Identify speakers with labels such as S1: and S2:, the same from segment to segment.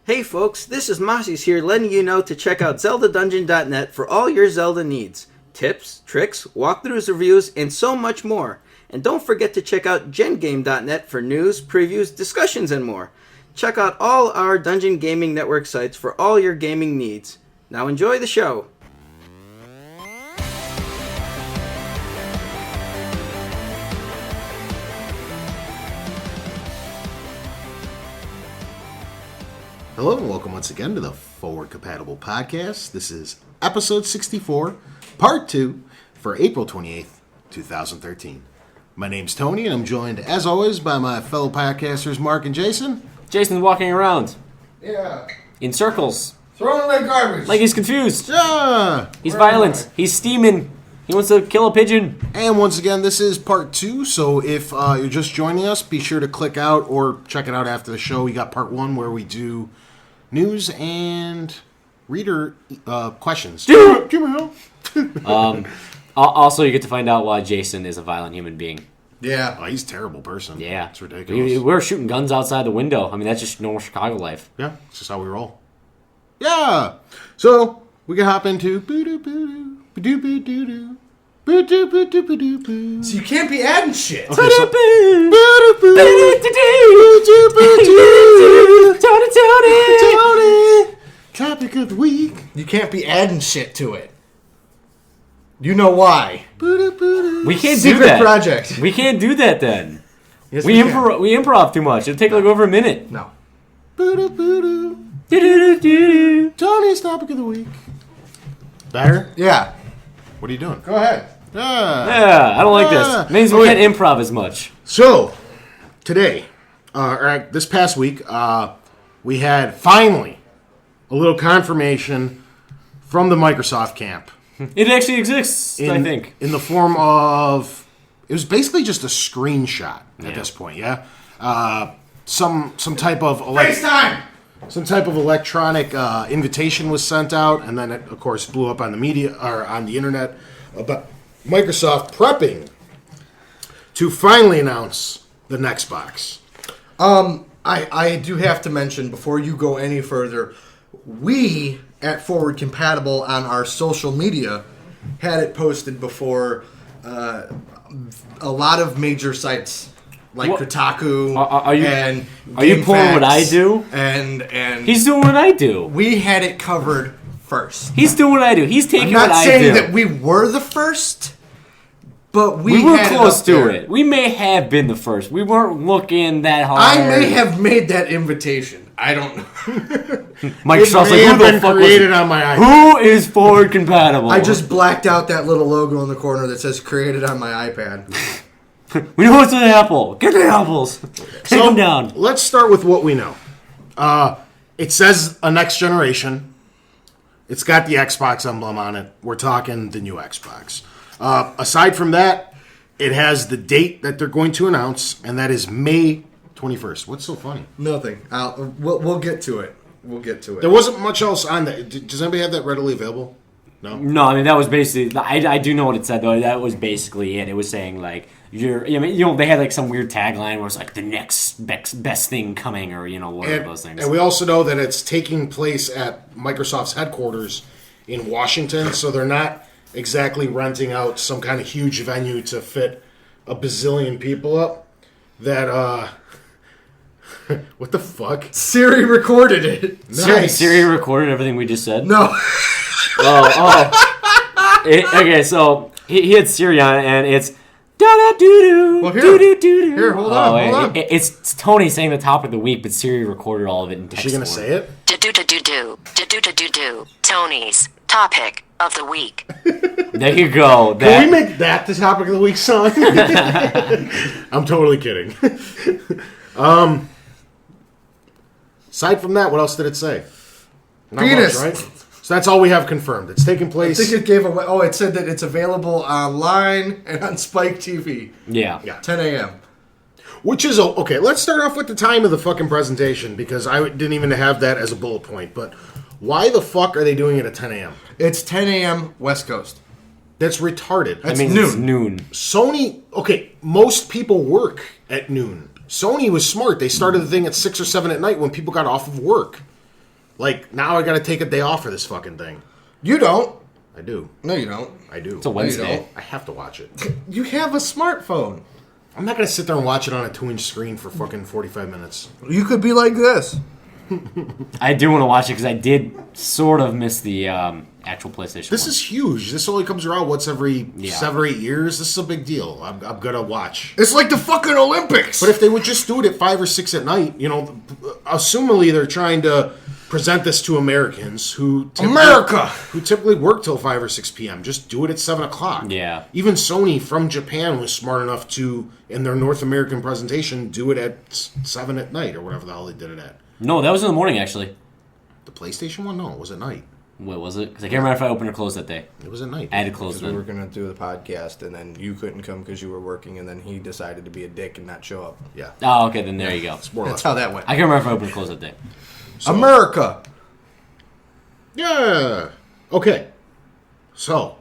S1: Hey folks, this is Mossies here letting you know to check out ZeldaDungeon.net for all your Zelda needs. Tips, tricks, walkthroughs, reviews, and so much more. And don't forget to check out GenGame.net for news, previews, discussions, and more. Check out all our Dungeon Gaming Network sites for all your gaming needs. Now enjoy the show.
S2: Hello and welcome once again to the Forward Compatible Podcast. This is episode 64, part 2, for April 28th, 2013. My name's Tony and I'm joined, as always, by my fellow podcasters Mark and Jason.
S3: Jason's walking around.
S4: Yeah.
S3: In circles.
S4: Throwing away garbage.
S3: Like he's confused.
S2: Yeah!
S3: He's violent. He's steaming. He wants to kill a pigeon.
S2: And once again, this is part 2, so if you're just joining us, be sure to click out or check it out after the show. We got part 1 where we do news and reader questions.
S3: Also, you get to find out why Jason is a violent human being.
S4: Yeah.
S2: Oh, he's a terrible person.
S3: Yeah.
S2: It's ridiculous.
S3: We're shooting guns outside the window. I mean, that's just normal Chicago life.
S2: Yeah, it's just how we roll. Yeah! So, we can hop into boo-doo-boo-doo, boo-doo-boo-doo-doo, boo-doo-boo-doo-boo-doo.
S4: So you can't be adding shit.
S2: Okay, so, boo-doo-boo, boo-doo-boo-doo, Tony! Topic of the week.
S4: You can't be adding shit to it. You know why?
S2: Boo-doo-boo-doo.
S3: We can't
S4: Secret
S3: do that.
S4: project.
S3: We can't do that then.
S4: Yes,
S3: we
S4: can.
S3: improv too much. It'll take like over a minute.
S4: No.
S2: Boo-doo-boo-doo.
S3: Do-do-do-do-do.
S2: Tony's topic of the week. Better?
S4: Yeah.
S2: What are you doing?
S4: Go ahead.
S3: Yeah, I don't like this. It means we can't improv as much.
S2: So, today, this past week, we had finally a little confirmation from the Microsoft camp.
S3: It actually exists, I think.
S2: In the form of, it was basically just a screenshot at this point, yeah? Some type of
S4: FaceTime!
S2: Some type of electronic invitation was sent out, and then it, of course, blew up on the media or on the internet about Microsoft prepping to finally announce the next box.
S4: I do have to mention, before you go any further, we at Forward Compatible on our social media had it posted before a lot of major sites like
S3: What?
S4: Kotaku
S3: Are you
S4: and
S3: pulling what I do?
S4: And
S3: He's doing what I do.
S4: we had it covered first.
S3: He's doing what I do. He's taking
S4: I'm
S3: what
S4: not
S3: I
S4: saying
S3: do.
S4: that we were the first, but
S3: We were
S4: had
S3: close
S4: up
S3: to
S4: there.
S3: it. We may have been the first. We weren't looking that hard.
S4: I may have made that invitation. I don't know.
S3: Microsoft's
S2: It may
S3: like,
S2: have
S3: who the
S2: been
S3: fuck was
S2: created
S3: it?
S2: on my iPad.
S3: Who is forward compatible?
S4: I just blacked out that little logo in the corner that says "created on my iPad."
S3: We know it's an apple. Get the apples. Take them down.
S2: Let's start with what we know. It says a next generation. It's got the Xbox emblem on it. We're talking the new Xbox. Aside from that, it has the date that they're going to announce, and that is May 21st. What's so funny?
S4: Nothing. We'll get to it. We'll get to it.
S2: There wasn't much else on that. Does anybody have that readily available? No?
S3: No, I mean, that was basically... I do know what it said, though. That was basically it. It was saying, like, they had, like, some weird tagline where it's, like, the next best thing coming, or, one of those things.
S2: And we also know that it's taking place at Microsoft's headquarters in Washington, so they're not exactly renting out some kind of huge venue to fit a bazillion people up. That, what the fuck?
S4: Siri recorded it.
S2: Nice.
S3: Siri recorded everything we just said?
S4: No.
S3: Okay, so he had Siri on it, and it's da-da-doo-doo,
S4: Well,
S3: doo-doo-doo-doo.
S4: Here, hold on, hold on.
S3: It's Tony saying the topic of the week, but Siri recorded all of it in text
S2: Is she going to
S3: form.
S2: say it?
S5: Do-do-do-do-do. Tony's topic of the week.
S3: There you go.
S2: Can we make that the topic of the week song? I'm totally kidding. Aside from that, what else did it say? Not
S4: Penis.
S2: much, right? So that's all we have confirmed. It's taking
S4: I
S2: place.
S4: think it gave away. Oh, it said that it's available online and on Spike TV.
S3: Yeah.
S4: 10 a.m.
S2: Which is okay. Let's start off with the time of the fucking presentation because I didn't even have that as a bullet point. But why the fuck are they doing it at 10 a.m.?
S4: It's 10 a.m. West Coast.
S2: That's retarded.
S4: That's
S3: I mean,
S4: noon.
S3: it's noon.
S2: Sony. Okay, most people work at noon. Sony was smart. They started the thing at 6 or 7 at night when people got off of work. Like, now I got to take a day off for this fucking thing.
S4: You don't.
S2: I do.
S4: No, you don't.
S2: I do.
S3: It's a Wednesday.
S4: don't.
S2: I have to watch it.
S4: You have a smartphone.
S2: I'm not going to sit there and watch it on a 2-inch screen for fucking 45 minutes.
S4: You could be like this.
S3: I do want to watch it because I did sort of miss the actual PlayStation.
S2: This
S3: one.
S2: is huge. This only comes around once every
S3: Yeah.
S2: 7 or 8 years. This is a big deal. I'm going to watch.
S4: It's like the fucking Olympics.
S2: But if they would just do it at 5 or 6 at night, you know, assumingly they're trying to present this to Americans who typically work till 5 or 6 p.m. Just do it at 7 o'clock.
S3: Yeah.
S2: Even Sony from Japan was smart enough to, in their North American presentation, do it at 7 at night or whatever the hell they did it at.
S3: No, that was in the morning actually.
S2: The PlayStation one? No, it was at night.
S3: What was it? Because I can't remember if I opened or closed that day.
S2: It was at night.
S3: I had to close
S4: we were
S3: then.
S4: going to do the podcast, and then you couldn't come because you were working, and then he decided to be a dick and not show up.
S2: Yeah.
S3: Oh, okay, then there you go.
S2: More or
S4: That's
S2: less.
S4: how that went.
S3: I can't remember if I opened or closed that day.
S2: So-
S4: America.
S2: Yeah. Okay. So,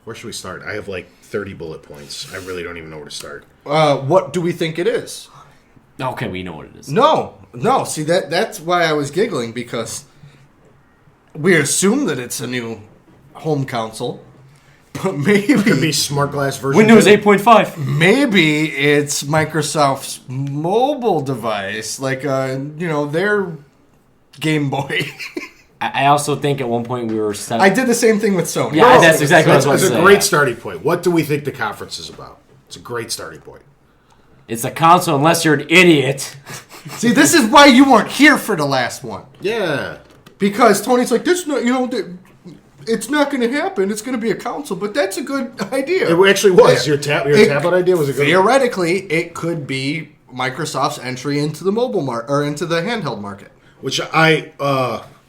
S2: where should we start? I have like 30 bullet points. I really don't even know where to start.
S4: What do we think it is?
S3: Okay, we know what it is.
S4: No. See, that's why I was giggling, because we assume that it's a new home console, but
S2: Could be
S4: maybe
S2: Smart Glass version.
S3: Windows
S2: 2.
S3: 8.5.
S4: maybe it's Microsoft's mobile device, like their Game Boy.
S3: I also think at one point we were set.
S4: I did the same thing with Sony.
S3: Yeah, that's exactly what I was
S2: That's
S3: about to
S2: a
S3: say.
S2: great
S3: yeah.
S2: starting point. What do we think the conference is about? It's a great starting point.
S3: It's a console unless you're an idiot.
S4: See, this is why you weren't here for the last one,
S2: Yeah.
S4: because Tony's like, this, it's not going to happen. It's going to be a console, but that's a good idea.
S2: It actually was. Your tablet idea was a good one.
S4: Theoretically, it could be Microsoft's entry into the mobile or into the handheld market.
S2: Which I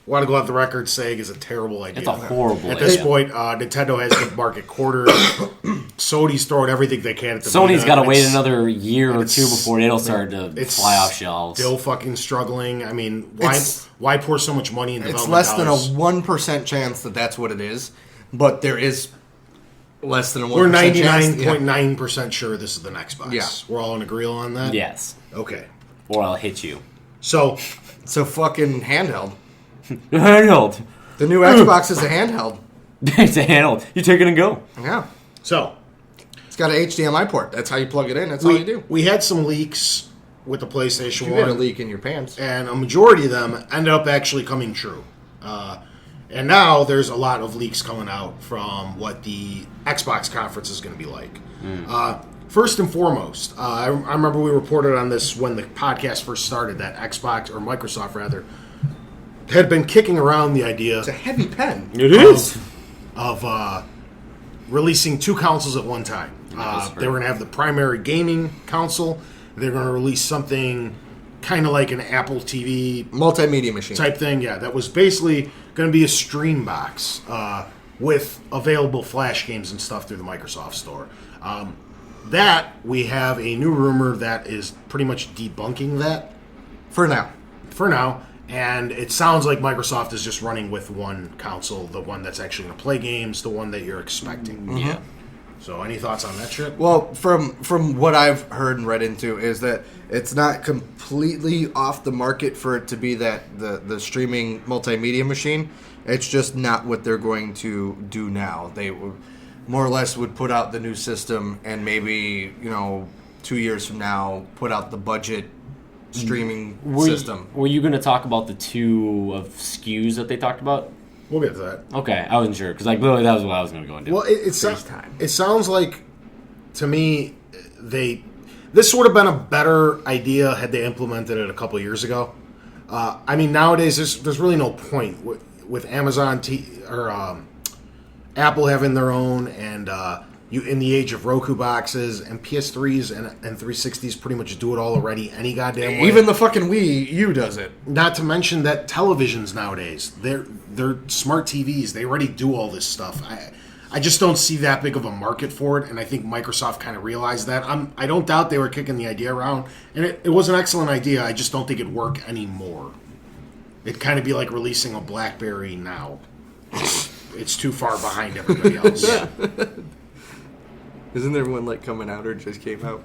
S2: want to go off the record saying is a terrible idea.
S3: It's a horrible
S2: At this
S3: idea.
S2: point, Nintendo has the market quartered. Sony's throwing everything they can at the
S3: Sony's
S2: Vita.
S3: got to wait
S2: It's
S3: another year or
S2: it's-
S3: two before it'll start to
S2: it's
S3: fly off shelves.
S2: Still fucking struggling. I mean,
S4: It's-
S2: why pour so much money in development
S4: It's less than a
S2: dollars?
S4: 1% chance that that's what it is, but there is less than a 1%
S2: We're
S4: chance.
S2: 99.9% sure this is the next box.
S4: Yeah.
S2: We're all in agreement on that?
S3: Yes.
S2: Okay.
S3: Or I'll hit you.
S2: So,
S4: So fucking handheld.
S3: Handheld.
S4: The new Xbox is a handheld.
S3: It's a handheld. You take it and go.
S4: Yeah.
S2: so
S4: It's got an HDMI port. That's how you plug it in. That's all you do.
S2: we had some leaks with the PlayStation
S4: You
S2: 1.
S4: had a leak in your pants.
S2: And a majority of them ended up actually coming true. And now there's a lot of leaks coming out from what the Xbox conference is going to be like. First and foremost, I remember we reported on this when the podcast first started, that Xbox, or Microsoft rather, had been kicking around the idea
S4: It's a heavy pen.
S3: It is.
S2: of releasing two consoles at one time. They were going to have the primary gaming console. They're going to release something kind of like an Apple TV
S4: Multimedia machine.
S2: type thing. Yeah, that was basically going to be a stream box with available Flash games and stuff through the Microsoft Store. That we have a new rumor that is pretty much debunking that
S4: For now.
S2: for now. And it sounds like Microsoft is just running with one console, the one that's actually going to play games, the one that you're expecting.
S3: Yeah.
S2: So, any thoughts on that shit?
S4: Well, from what I've heard and read into is that it's not completely off the market for it to be that the streaming multimedia machine. It's just not what they're going to do now. They would, more or less would put out the new system and maybe 2 years from now put out the budget streaming system.
S3: Were you going to talk about the two of SKUs that they talked about?
S2: We'll get to that.
S3: Okay, I wasn't sure because literally that was what I was going to go into.
S2: Well,
S4: FaceTime.
S2: it sounds like, to me, this would have been a better idea had they implemented it a couple years ago. I mean, nowadays there's really no point with Amazon or Apple having their own, and you in the age of Roku boxes and PS3s and 360s pretty much do it all already any goddamn way.
S4: Even the fucking Wii U does it.
S2: Not to mention that televisions nowadays, they're smart TVs. They already do all this stuff. I just don't see that big of a market for it, and I think Microsoft kind of realized that. I don't doubt they were kicking the idea around, and it was an excellent idea. I just don't think it'd work anymore. It'd kind of be like releasing a BlackBerry now. It's too far behind everybody else.
S4: Isn't there one like coming out or just came out?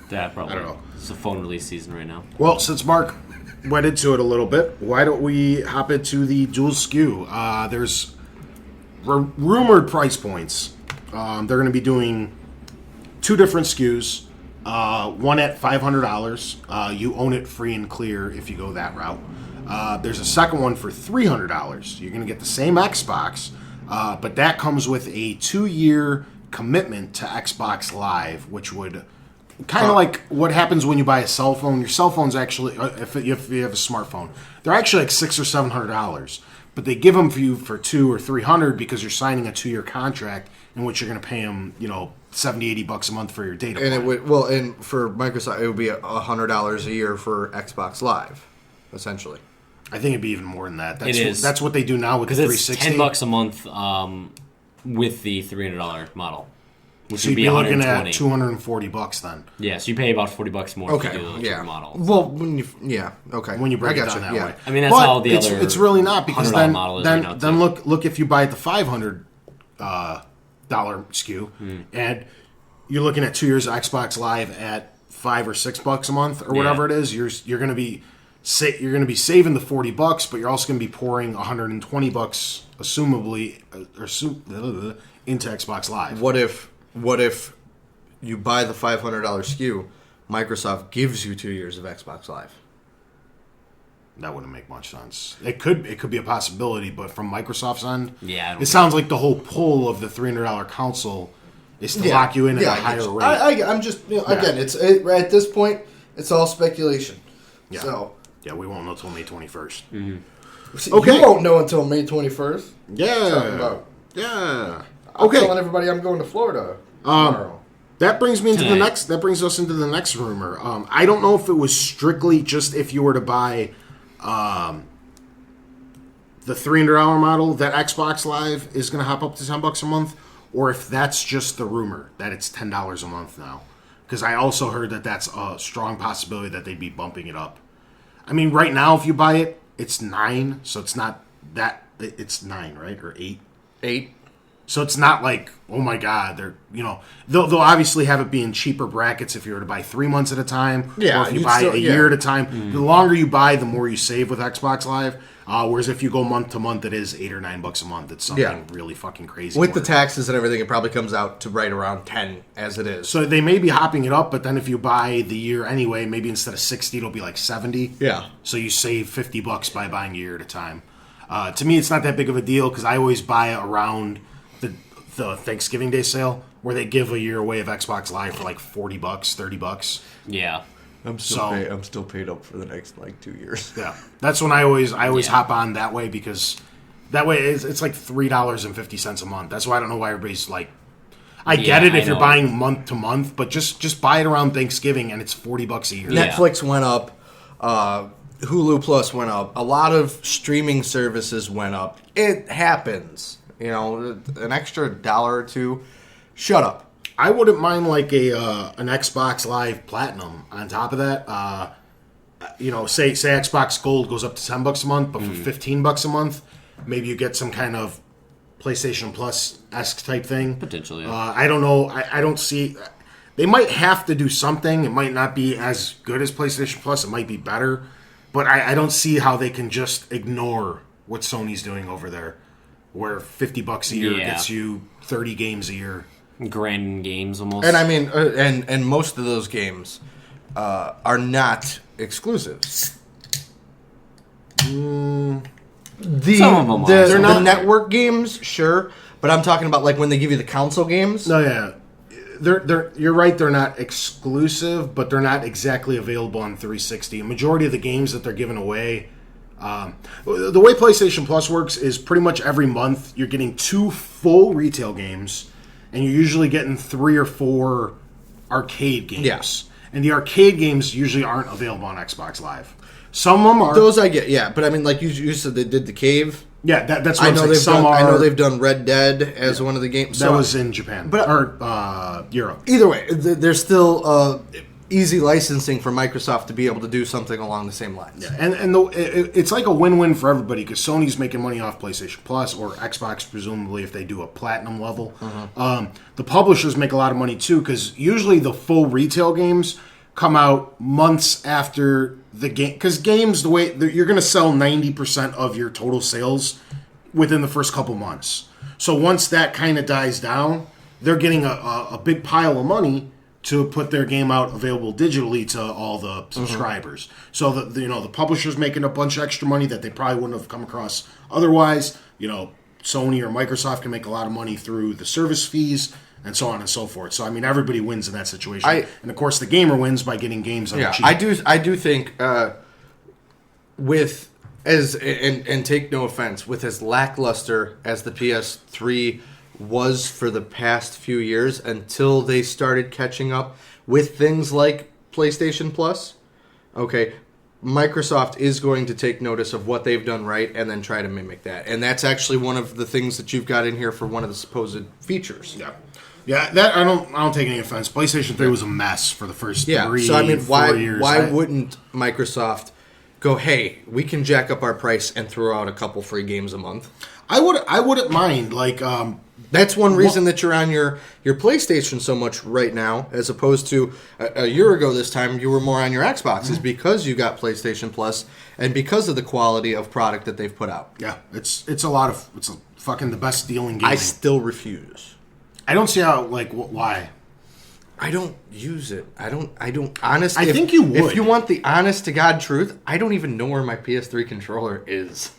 S3: That probably.
S2: I don't know.
S3: It's a phone release season right now.
S2: Well, since Mark went into it a little bit. Why don't we hop into the dual SKU? There's rumored price points. They're going to be doing 2 different SKUs. One at $500. You own it free and clear if you go that route. There's a second one for $300. You're going to get the same Xbox, but that comes with a 2-year commitment to Xbox Live, which would kind of like what happens when you buy a cell phone. Your cell phone's actually, if you have a smartphone, they're actually like $600 or $700, but they give them for you for $200 or $300 because you're signing a 2-year contract in which you're going to pay them, $70, $80 a month for your data.
S4: And
S2: plan.
S4: it would and for Microsoft, it would be $100 a year for Xbox Live, essentially.
S2: I think it'd be even more than that.
S3: That's
S2: what they do now with the
S3: because
S2: 360.
S3: it's $10 a month with the $300 model, which
S2: So
S3: would
S2: you'd
S3: be
S2: be looking
S3: $120.
S2: at $240 then.
S3: Yeah, so you pay about $40 more if you do those
S4: yeah.
S3: two models.
S4: Well, okay.
S2: When you break
S4: I
S2: it
S4: got
S2: down
S4: you,
S2: that way.
S3: I mean, that's
S2: But
S3: how the other
S2: it's really not because
S3: $100
S2: then
S3: model is
S2: then,
S3: right now,
S2: then
S3: too.
S2: look if you buy the $500 dollar SKU and you're looking at 2 years of Xbox Live at $5 or $6 a month or whatever it is. You're going to be saving the $40, but you're also going to be pouring $120 assumably into Xbox Live.
S4: What if you buy the $500 SKU, Microsoft gives you 2 years of Xbox Live?
S2: That wouldn't make much sense. It could be a possibility, but from Microsoft's end,
S3: Yeah, I don't
S2: it sounds like the whole pull of the $300 console is to lock you in at a higher rate.
S4: I'm just again, at this point, it's all speculation.
S2: Yeah.
S4: So
S2: Yeah, we won't know till May 21st.
S4: you won't know until May 21st.
S2: Yeah.
S4: Talking about.
S2: Yeah.
S4: I'm
S2: Okay.
S4: telling everybody I'm going to Florida tomorrow.
S2: That brings me into
S3: Tonight.
S2: the next. That brings us into the next rumor. I don't know if it was strictly just if you were to buy the $300 model that Xbox Live is going to hop up to $10 a month, or if that's just the rumor that it's $10 a month now. Because I also heard that that's a strong possibility that they'd be bumping it up. I mean, right now, if you buy it, it's $9, so it's not that. It's $9, right, or $8?
S4: 8.
S2: So it's not like, oh my God, they'll obviously have it be in cheaper brackets if you were to buy 3 months at a time,
S4: Yeah,
S2: or if you
S4: you'd
S2: buy
S4: still-
S2: a year at a time. The longer you buy, the more you save with Xbox Live. Whereas if you go month to month, it is $8 or $9 a month. It's something really fucking crazy.
S4: With the
S2: more.
S4: taxes and everything, it probably comes out to right around 10 as it is.
S2: So they may be hopping it up, but then if you buy the year anyway, maybe instead of 60, it'll be like 70.
S4: Yeah.
S2: So you save $50 by buying a year at a time. To me, it's not that big of a deal because I always buy it around the Thanksgiving Day sale where they give a year away of Xbox Live for like $40, $30.
S3: Yeah.
S4: I'm still paid up for the next 2 years.
S2: Yeah, that's when I always hop on that way because that way it's like $3.50 a month. That's why I don't know why everybody's like. I get it if you're buying month to month, but just buy it around Thanksgiving and it's $40 a year.
S3: Yeah.
S4: Netflix went up. Hulu Plus went up. A lot of streaming services went up. It happens. An extra dollar or two. Shut up.
S2: I wouldn't mind like an Xbox Live Platinum on top of that. Say Xbox Gold goes up to $10 a month, but for $15 a month, maybe you get some kind of PlayStation Plus-esque type thing.
S3: Potentially.
S2: I don't know. I don't see. They might have to do something. It might not be as good as PlayStation Plus. It might be better, but I don't see how they can just ignore what Sony's doing over there, where $50 a year gets you 30 games a year.
S3: Grand games almost.
S4: And I mean, and most of those games are not exclusives.
S3: Some of them are.
S4: They're
S3: not.
S4: the network games, sure, but I'm talking about like when they give you the console games.
S2: No, yeah. You're right, they're not exclusive, but they're not exactly available on 360. A majority of the games that they're giving away, the way PlayStation Plus works is pretty much every month you're getting 2 full retail games, and you're usually getting 3 or 4 arcade games.
S4: Yes.
S2: And the arcade games usually aren't available on Xbox Live. Some of them are.
S4: Those I get, yeah, but I mean, like you said, they did the Cave.
S2: Yeah, that's what
S4: I
S2: I'm
S4: know
S2: saying.
S4: they've
S2: Some
S4: done. I
S2: are.
S4: know they've done Red Dead as one of the games.
S2: That
S4: So,
S2: was in Japan,
S4: But-
S2: or Europe.
S4: either way, there's still easy licensing for Microsoft to be able to do something along the same lines.
S2: And it's like a win-win for everybody because Sony's making money off PlayStation Plus or Xbox, presumably if they do a platinum level. The publishers make a lot of money too because usually the full retail games come out months after the game. Because games, the way you're going to sell 90% of your total sales within the first couple months. So once that kind of dies down, they're getting a big pile of money to put their game out available digitally to all the subscribers. So the publisher's making a bunch of extra money that they probably wouldn't have come across otherwise. Sony or Microsoft can make a lot of money through the service fees and so on and so forth. So I mean, everybody wins in that situation. And of course, the gamer wins by getting games on the cheap.
S4: I do think and take no offense, with as lackluster as the PS3 was for the past few years until they started catching up with things like PlayStation Plus. Okay, Microsoft is going to take notice of what they've done right and then try to mimic that. And that's actually one of the things that you've got in here for one of the supposed features.
S2: Yeah, that I don't take any offense. PlayStation 3 was a mess for the first 4 years.
S4: Why wouldn't Microsoft go, hey, we can jack up our price and throw out a couple free games a month?
S2: I wouldn't mind.
S4: That's one reason that you're on your PlayStation so much right now, as opposed to a year ago this time you were more on your Xbox, is because you got PlayStation Plus and because of the quality of product that they've put out.
S2: Yeah, it's fucking the best deal in gaming.
S4: I still refuse.
S2: I don't see how, why.
S4: I don't use it. I don't honestly.
S2: I think you would.
S4: If you want the honest to God truth, I don't even know where my PS3 controller is.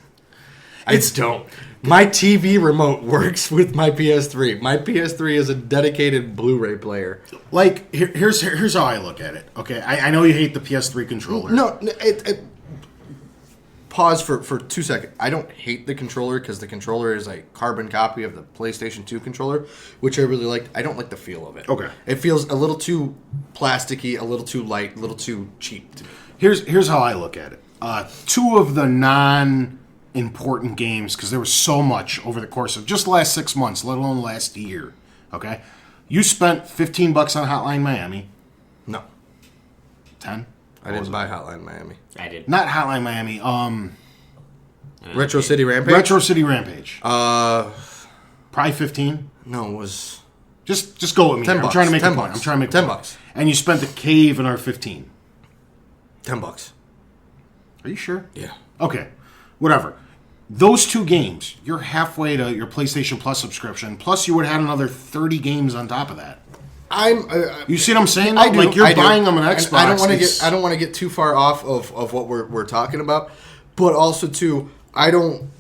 S4: I don't. My TV remote works with my PS3. My PS3 is a dedicated Blu-ray player.
S2: Here's how I look at it. Okay, I know you hate the PS3 controller.
S4: No, pause for 2 seconds. I don't hate the controller because the controller is a carbon copy of the PlayStation 2 controller, which I really liked. I don't like the feel of it.
S2: Okay.
S4: It feels a little too plasticky, a little too light, a little too cheap to me.
S2: Here's how I look at it. Two of the non-important games, because there was so much over the course of just the last 6 months, let alone last year. Okay? You spent $15 on Hotline Miami.
S4: No.
S2: 10?
S4: I didn't buy Hotline Miami.
S3: I did.
S2: Not Hotline Miami.
S4: Retro City Rampage?
S2: Retro City Rampage. Probably 15.
S4: No, it was...
S2: Just go with me.
S4: $10.
S2: I'm trying to make
S4: $10.
S2: a point. I'm trying to make
S4: $10.
S2: And you spent the cave in our 15.
S4: $10.
S2: Are you sure?
S4: Yeah.
S2: Okay. Whatever. Those two games, you're halfway to your PlayStation Plus subscription. Plus, you would have had another 30 games on top of that. You see what I'm saying?
S4: I do.
S2: You're buying them an Xbox.
S4: I don't want to get too far off of what we're talking about, but also too, I don't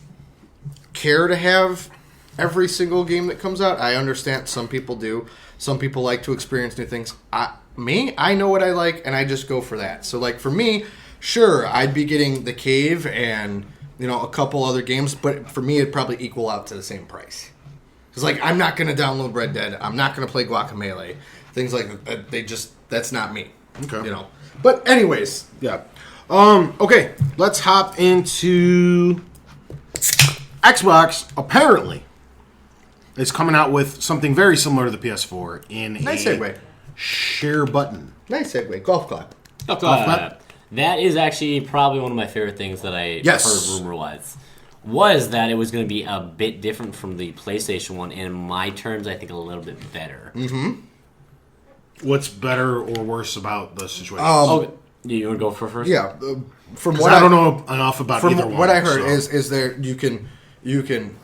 S4: care to have every single game that comes out. I understand some people do. Some people like to experience new things. I know what I like, and I just go for that. So, for me, sure, I'd be getting The Cave and a couple other games, but for me, it'd probably equal out to the same price. Because, I'm not going to download Red Dead. I'm not going to play Guacamelee. Things like that, that's not me.
S2: Okay.
S4: But anyways.
S2: Yeah. Okay, let's hop into Xbox. Apparently, is coming out with something very similar to the PS4 in
S4: Nice
S2: a
S4: segue.
S2: share button.
S4: Nice segue. Golf clap.
S3: That is actually probably one of my favorite things that I heard rumor-wise. Was that it was going to be a bit different from the PlayStation one, and in my terms, I think a little bit better.
S4: Mm-hmm.
S2: What's better or worse about the situation?
S3: You want to go for first?
S4: Yeah, from
S2: what I don't know enough about either one.
S4: What I heard is there you can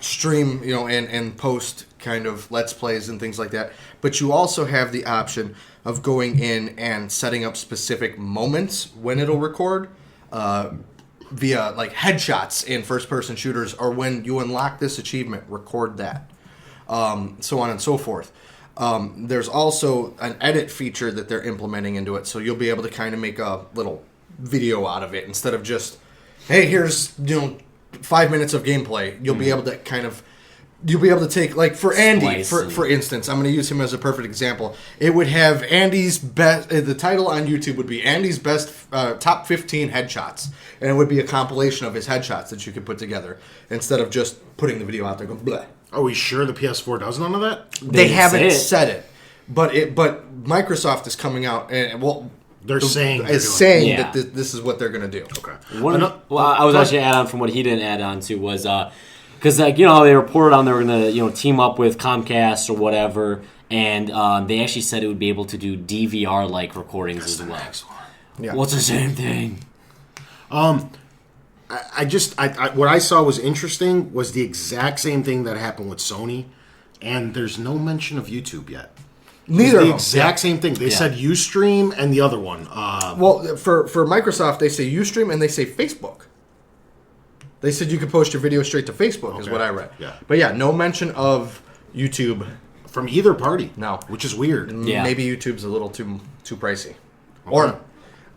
S4: stream and post kind of Let's Plays and things like that, but you also have the option of going in and setting up specific moments when it'll record. Via headshots in first-person shooters, or when you unlock this achievement, record that, so on and so forth. There's also an edit feature that they're implementing into it, so you'll be able to kind of make a little video out of it instead of just, hey, here's 5 minutes of gameplay. You'll be able to take for Andy, for instance, I'm going to use him as a perfect example. It would have Andy's best. The title on YouTube would be Andy's best top 15 headshots, and it would be a compilation of his headshots that you could put together instead of just putting the video out there going bleh.
S2: Are we sure the PS4 does none of that?
S4: They haven't said it, but Microsoft is coming out and
S2: they're saying
S4: that this is what they're going to do.
S2: Okay.
S3: I was actually add on from what he didn't add on to was because they reported on they were going to team up with Comcast or whatever and they actually said it would be able to do DVR-like recordings as well.
S4: Yeah.
S3: What's the same thing?
S2: What I saw was interesting was the exact same thing that happened with Sony, and there's no mention of YouTube yet.
S4: Neither of
S2: the
S4: them.
S2: exact same thing. They said Ustream and the other one.
S4: Well, for Microsoft, they say Ustream and they say Facebook. They said you could post your video straight to Facebook, is what I read.
S2: Yeah.
S4: But yeah, no mention of YouTube.
S2: From either party.
S4: No.
S2: Which is weird.
S3: Yeah.
S4: Maybe YouTube's a little too pricey. Or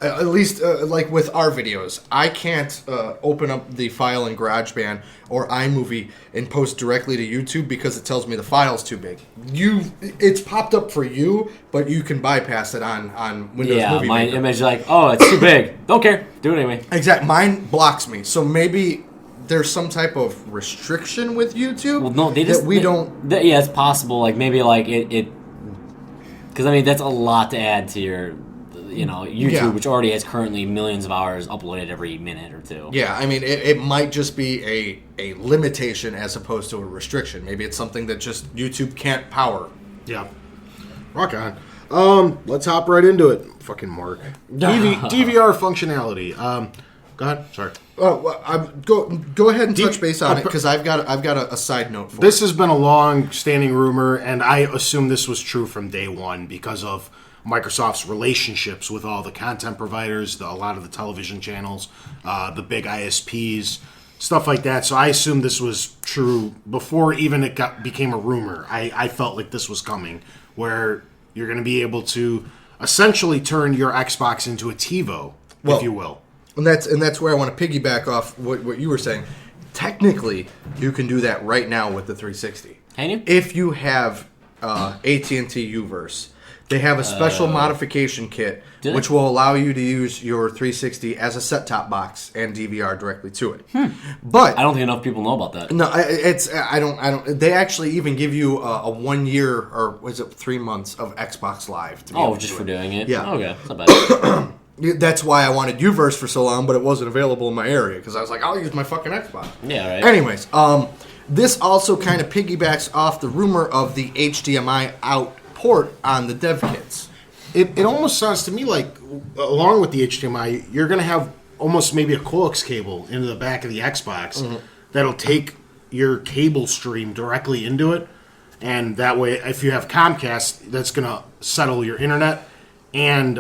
S4: at least like with our videos, I can't open up the file in GarageBand or iMovie and post directly to YouTube because it tells me the file's too big. It's popped up for you, but you can bypass it on Windows Movie
S3: my
S4: Maker.
S3: image like, oh, it's too big. Don't care. Do it anyway.
S4: Exactly. Mine blocks me. So maybe there's some type of restriction with YouTube.
S3: Well, no, they just
S4: don't.
S3: Yeah, it's possible. Like maybe like it, because I mean that's a lot to add to your, YouTube,
S4: Yeah.
S3: which already has currently millions of hours uploaded every minute or two.
S4: Yeah, I mean, it might just be a limitation as opposed to a restriction. Maybe it's something that just YouTube can't power.
S2: Yeah. Rock on. Let's hop right into it. Fucking Mark. DVR functionality. Go ahead. Sorry.
S4: Oh, well, go ahead and touch base on it because I've got a side note for
S2: This
S4: it.
S2: has been a long-standing rumor, and I assume this was true from day one because of Microsoft's relationships with all the content providers, a lot of the television channels, the big ISPs, stuff like that. So I assume this was true before even it became a rumor. I felt like this was coming, where you're going to be able to essentially turn your Xbox into a TiVo, if you will.
S4: And that's where I want to piggyback off what you were saying. Technically, you can do that right now with the 360.
S3: Can you?
S4: If you have AT&T Uverse, they have a special modification kit which will allow you to use your 360 as a set-top box and DVR directly to it. But
S3: I don't think enough people know about that.
S4: no, I don't. They actually even give you a 1 year or was it 3 months of Xbox Live. To be able to
S3: Just
S4: do
S3: for
S4: it.
S3: doing it?
S4: Yeah.
S3: Okay, it's not bad.
S4: That's why I wanted Uverse for so long, but it wasn't available in my area because I was like, I'll use my fucking Xbox.
S3: Yeah, right.
S4: Anyways, this also kind of piggybacks off the rumor of the HDMI out port on the dev kits.
S2: It almost sounds to me like, along with the HDMI, you're going to have almost maybe a coax cable into the back of the Xbox that'll take your cable stream directly into it. And that way, if you have Comcast, that's going to settle your internet and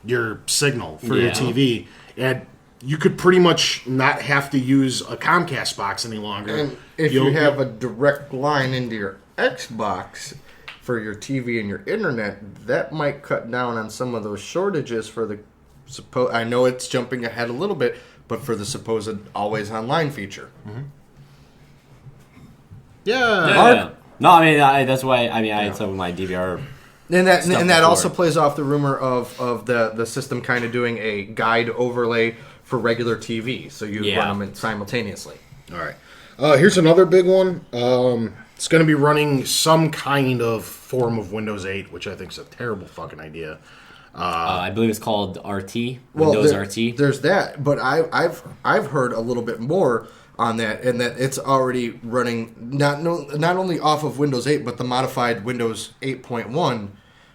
S2: your signal for your TV. And you could pretty much not have to use a Comcast box any longer.
S4: And if you have a direct line into your Xbox for your TV and your internet, that might cut down on some of those shortages for the I know it's jumping ahead a little bit, but for the supposed always online feature.
S2: Yeah.
S3: No, I mean that's why. I mean, I had some of my DVR.
S4: And that
S3: Stuff
S4: that also
S3: before.
S4: plays off the rumor of the system kind of doing a guide overlay for regular TV, so you run them simultaneously.
S2: All right. Here's another big one. It's going to be running some kind of form of Windows 8, which I think is a terrible fucking idea.
S3: I believe it's called RT.
S4: Well,
S3: Windows RT.
S4: There's that, but I've heard a little bit more on that, and that it's already running not only off of Windows 8, but the modified Windows 8.1,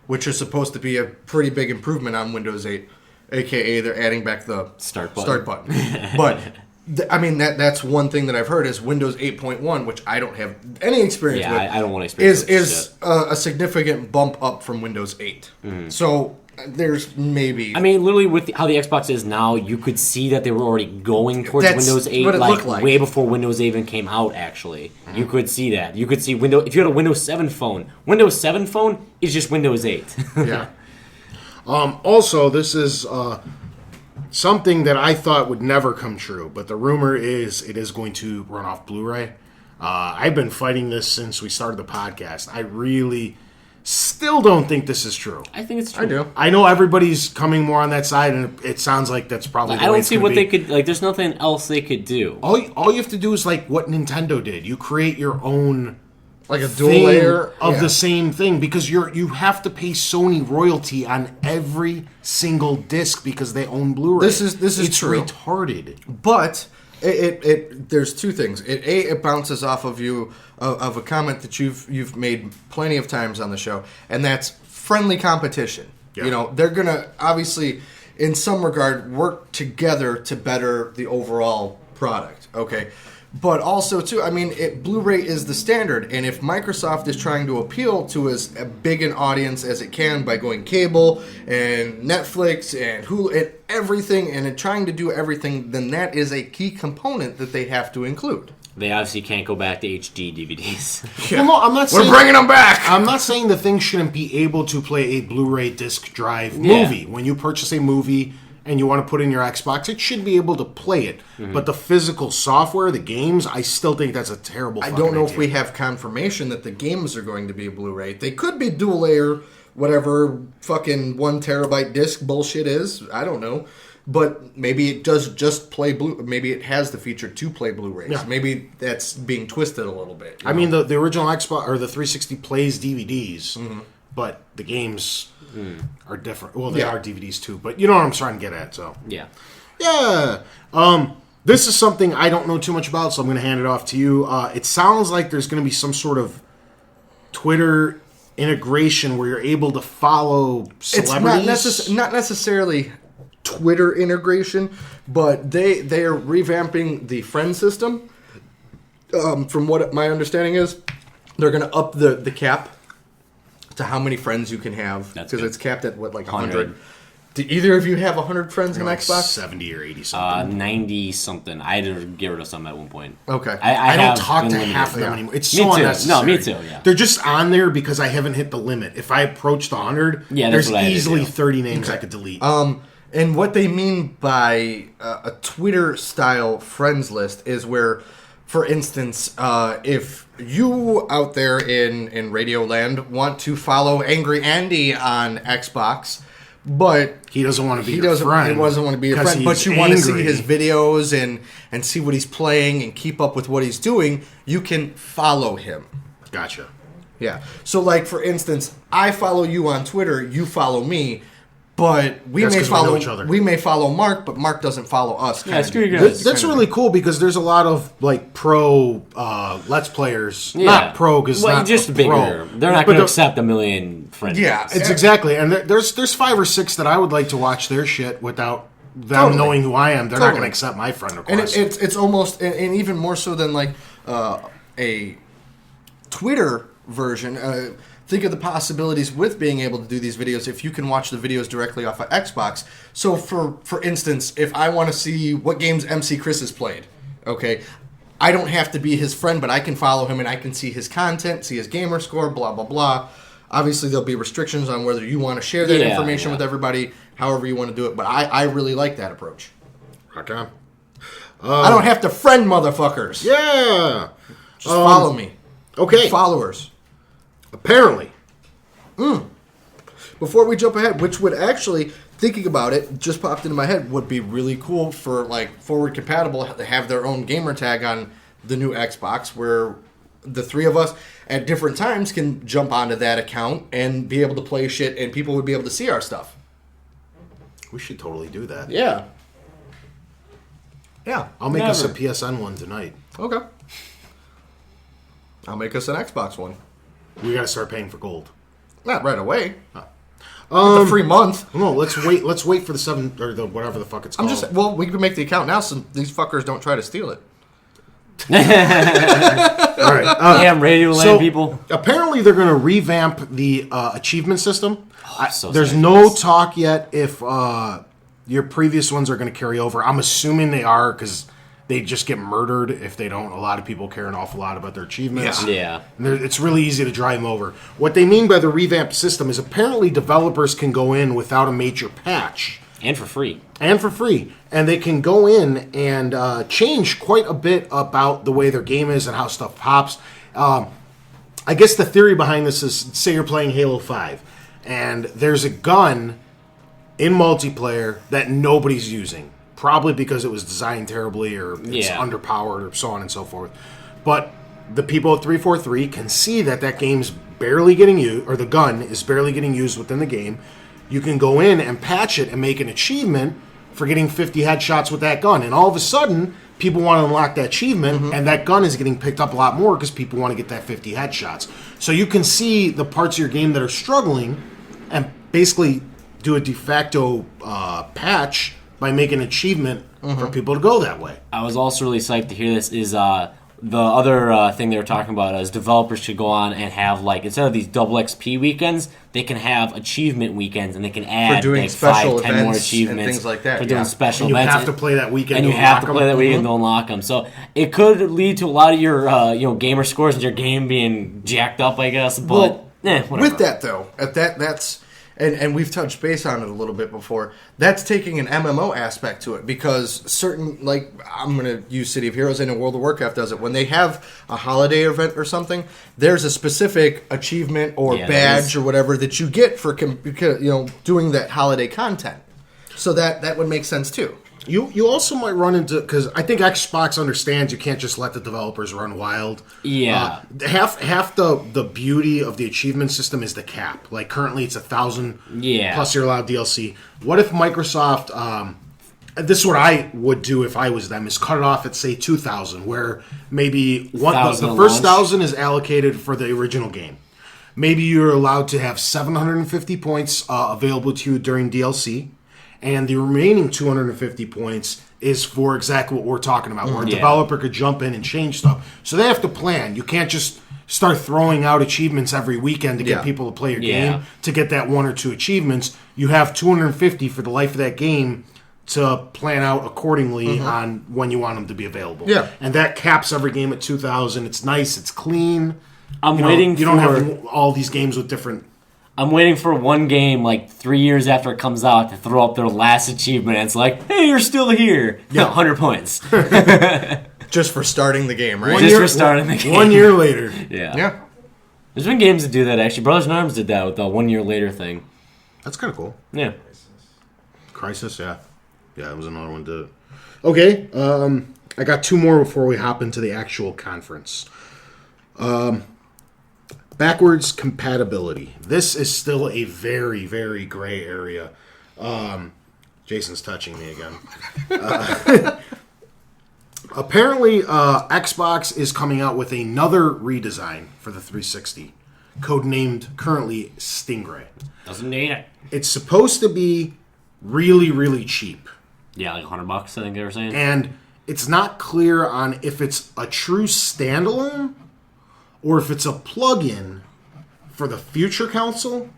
S4: which is supposed to be a pretty big improvement on Windows 8, aka they're adding back the
S3: Start button.
S4: But I mean that's one thing that I've heard is Windows 8.1, which I don't have any experience with.
S3: I don't want to experience
S4: is a significant bump up from Windows 8. So there's maybe.
S3: I mean, literally, with how the Xbox is now, you could see that they were already going towards
S4: That's
S3: Windows 8,
S4: what it looked like.
S3: way before Windows 8 even came out. Actually, you could see that. You could see if you had a Windows 7 phone. Windows 7 phone is just Windows 8.
S4: Yeah.
S2: Also, this is something that I thought would never come true, but the rumor is it is going to run off Blu-ray. I've been fighting this since we started the podcast. I really still don't think this is true.
S3: I think it's true.
S4: I do.
S2: I know everybody's coming more on that side, and it sounds like that's probably the
S3: I
S2: way
S3: don't
S2: it's
S3: see
S2: gonna
S3: what
S2: be.
S3: they could like. There's nothing else they could do.
S2: All you have to do is like what Nintendo did. You create your own
S4: Like a dual
S2: thing
S4: layer
S2: of the same thing because you have to pay Sony royalty on every single disc because they own Blu-ray.
S4: This is
S2: it's
S4: true.
S2: retarded.
S4: But There's two things. It bounces off of you of a comment that you've made plenty of times on the show, and that's friendly competition.
S2: Yeah.
S4: You know, they're gonna obviously, in some regard, work together to better the overall product. Okay. But also, too, I mean, Blu-ray is the standard, and if Microsoft is trying to appeal to as big an audience as it can by going cable and Netflix and Hulu and everything, and trying to do everything, then that is a key component that they have to include.
S3: They obviously can't go back to HD DVDs.
S2: Well, no, I'm not saying,
S4: We're bringing them back!
S2: I'm not saying the thing shouldn't be able to play a Blu-ray disc drive movie. When you purchase a movie and you want to put in your Xbox, it should be able to play it. Mm-hmm. But the physical software, the games, I still think that's a terrible fucking
S4: I don't know
S2: idea.
S4: if we have confirmation that the games are going to be a Blu-ray. They could be dual layer, whatever fucking 1 terabyte disc bullshit is. I don't know. But maybe it does just play maybe it has the feature to play Blu-rays. Yeah. Maybe that's being twisted a little bit.
S2: I mean, the original Xbox or the 360 plays DVDs, but the games are different. Well, they are DVDs too, but you know what I'm trying to get at. So
S3: Yeah.
S2: This is something I don't know too much about, so I'm going to hand it off to you. It sounds like there's going to be some sort of Twitter integration where you're able to follow celebrities.
S4: It's not necessarily Twitter integration, but they are revamping the friend system. From what my understanding is, they're going to up the cap to how many friends you can have, because it's capped at what, like 100. Do either of you have 100 friends on
S2: like
S4: Xbox?
S2: 70 or 80 something.
S3: 90 something. I had to get rid of some at one point.
S4: Okay.
S2: I don't talk to half of them anymore. It's so unnecessary.
S3: No, me too, yeah.
S2: They're just on there because I haven't hit the limit. If I approach the 100, there's easily 30 names I could delete.
S4: And what they mean by a Twitter-style friends list is where, for instance, if you out there in Radio Land want to follow Angry Andy on Xbox, but
S2: he doesn't want to be your friend.
S4: He doesn't want to be your friend, but you want to see his videos and see what he's playing and keep up with what he's doing, you can follow him.
S2: Gotcha.
S4: Yeah. So, like, for instance, I follow you on Twitter, you follow me, but we may follow each other. We may follow Mark, but Mark doesn't follow us.
S3: Yeah, screw you guys.
S2: That's really cool because there's a lot of like pro Let's Players. Yeah. Not pro because not
S3: just bigger. They're not going to accept a million friends.
S2: Yeah, it's exactly. And there's 5 or 6 that I would like to watch their shit without them knowing who I am. They're not going to accept my friend request.
S4: And it's almost and even more so than like a Twitter version. Think of the possibilities with being able to do these videos if you can watch the videos directly off of Xbox. So, for instance, if I want to see what games MC Chris has played, okay, I don't have to be his friend, but I can follow him and I can see his content, see his gamer score, blah, blah, blah. Obviously, there'll be restrictions on whether you want to share that information with everybody, however you want to do it, but I really like that approach.
S2: Okay.
S4: I don't have to friend motherfuckers.
S2: Yeah.
S4: Just follow me.
S2: Okay.
S4: Followers.
S2: Apparently.
S4: Before we jump ahead, which would actually, thinking about it, just popped into my head, would be really cool for, like, Forward Compatible to have their own gamer tag on the new Xbox, where the 3 of us at different times can jump onto that account and be able to play shit, and people would be able to see our stuff.
S2: We should totally do that.
S4: Yeah. Yeah.
S2: I'll make us a PSN one tonight.
S4: Okay. I'll make us an Xbox one.
S2: We gotta start paying for gold.
S4: Not right away. The free month.
S2: No, let's wait. Let's wait for the 7 or the whatever the fuck it's called.
S4: We can make the account now, so these fuckers don't try to steal it.
S2: All right.
S3: Damn Radio Land people.
S2: Apparently, they're gonna revamp the achievement system. There's
S3: sad.
S2: no talk yet if your previous ones are gonna carry over. I'm assuming they are because they just get murdered if they don't. A lot of people care an awful lot about their achievements.
S3: Yeah.
S2: And it's really easy to drive them over. What they mean by the revamped system is apparently developers can go in without a major patch.
S3: And for free.
S2: And they can go in and change quite a bit about the way their game is and how stuff pops. I guess the theory behind this is, say you're playing Halo 5, and there's a gun in multiplayer that nobody's using. Probably because it was designed terribly or it's underpowered or so on and so forth. But the people at 343 can see that game's barely getting used, or the gun is barely getting used within the game. You can go in and patch it and make an achievement for getting 50 headshots with that gun. And all of a sudden, people want to unlock that achievement, and that gun is getting picked up a lot more because people want to get that 50 headshots. So you can see the parts of your game that are struggling and basically do a de facto patch by making an achievement for people to go that way.
S3: I was also really psyched to hear this is the other thing they were talking about is developers should go on and have, like, instead of these double XP weekends, they can have achievement weekends, and they can add
S4: For doing
S3: like
S4: special
S3: 5-10 more
S4: events and
S3: achievements
S4: things like that,
S3: for doing
S4: yeah.
S3: special
S2: And you
S3: events.
S2: have to play that weekend
S3: and
S2: to
S3: you have to
S2: unlock
S3: play
S2: them.
S3: that weekend to unlock them. So it could lead to a lot of your gamer scores and your game being jacked up, I guess. But whatever.
S4: With that though, that's and we've touched base on it a little bit before. That's taking an MMO aspect to it because certain, like, I'm going to use City of Heroes, and World of Warcraft does it. When they have a holiday event or something, there's a specific achievement or badge or whatever that you get for doing that holiday content. So that would make sense too.
S2: You also might run into, because I think Xbox understands you can't just let the developers run wild.
S3: Yeah.
S2: Half the beauty of the achievement system is the cap. Like currently it's 1,000 plus you're allowed DLC. What if Microsoft, this is what I would do if I was them, is cut it off at say 2,000, where maybe the first 1,000 is allocated for the original game. Maybe you're allowed to have 750 points available to you during DLC. And the remaining 250 points is for exactly what we're talking about, where a developer could jump in and change stuff. So they have to plan. You can't just start throwing out achievements every weekend to get people to play your game to get that 1 or 2 achievements. You have 250 for the life of that game to plan out accordingly on when you want them to be available.
S4: Yeah.
S2: And that caps every game at 2,000. It's nice. It's clean.
S3: I'm
S2: You
S3: waiting
S2: don't
S3: for
S2: have all these games with different...
S3: I'm waiting for one game, like 3 years after it comes out, to throw up their last achievement. And it's like, hey, you're still here.
S2: Yeah.
S3: 100 points.
S4: Just for starting the game, right?
S3: Just for starting the game.
S2: 1 year later.
S3: Yeah. There's been games that do that, actually. Brothers in Arms did that with the 1 year later thing.
S2: That's kind of cool.
S3: Yeah.
S2: Crisis, yeah. Yeah, that was another one to... Okay, I got 2 more before we hop into the actual conference. Backwards compatibility. This is still a very, very gray area. Jason's touching me again. Apparently, Xbox is coming out with another redesign for the 360, codenamed currently Stingray.
S3: Doesn't need it.
S2: It's supposed to be really, really cheap.
S3: Yeah, like $100, I think they were saying.
S2: And it's not clear on if it's a true standalone or if it's a plug-in for the future console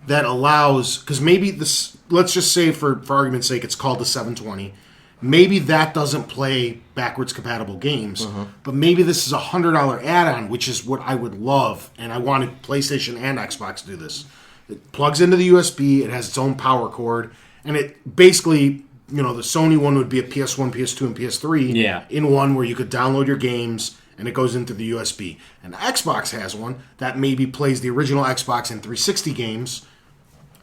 S2: that allows, because maybe this, let's just say for argument's sake, it's called the 720. Maybe that doesn't play backwards compatible games, but maybe this is a $100 add-on, which is what I would love, and I wanted PlayStation and Xbox to do this. It plugs into the USB, it has its own power cord, and it basically, the Sony one would be a PS1, PS2, and PS3 in one where you could download your games, and it goes into the USB. And Xbox has one that maybe plays the original Xbox and 360 games,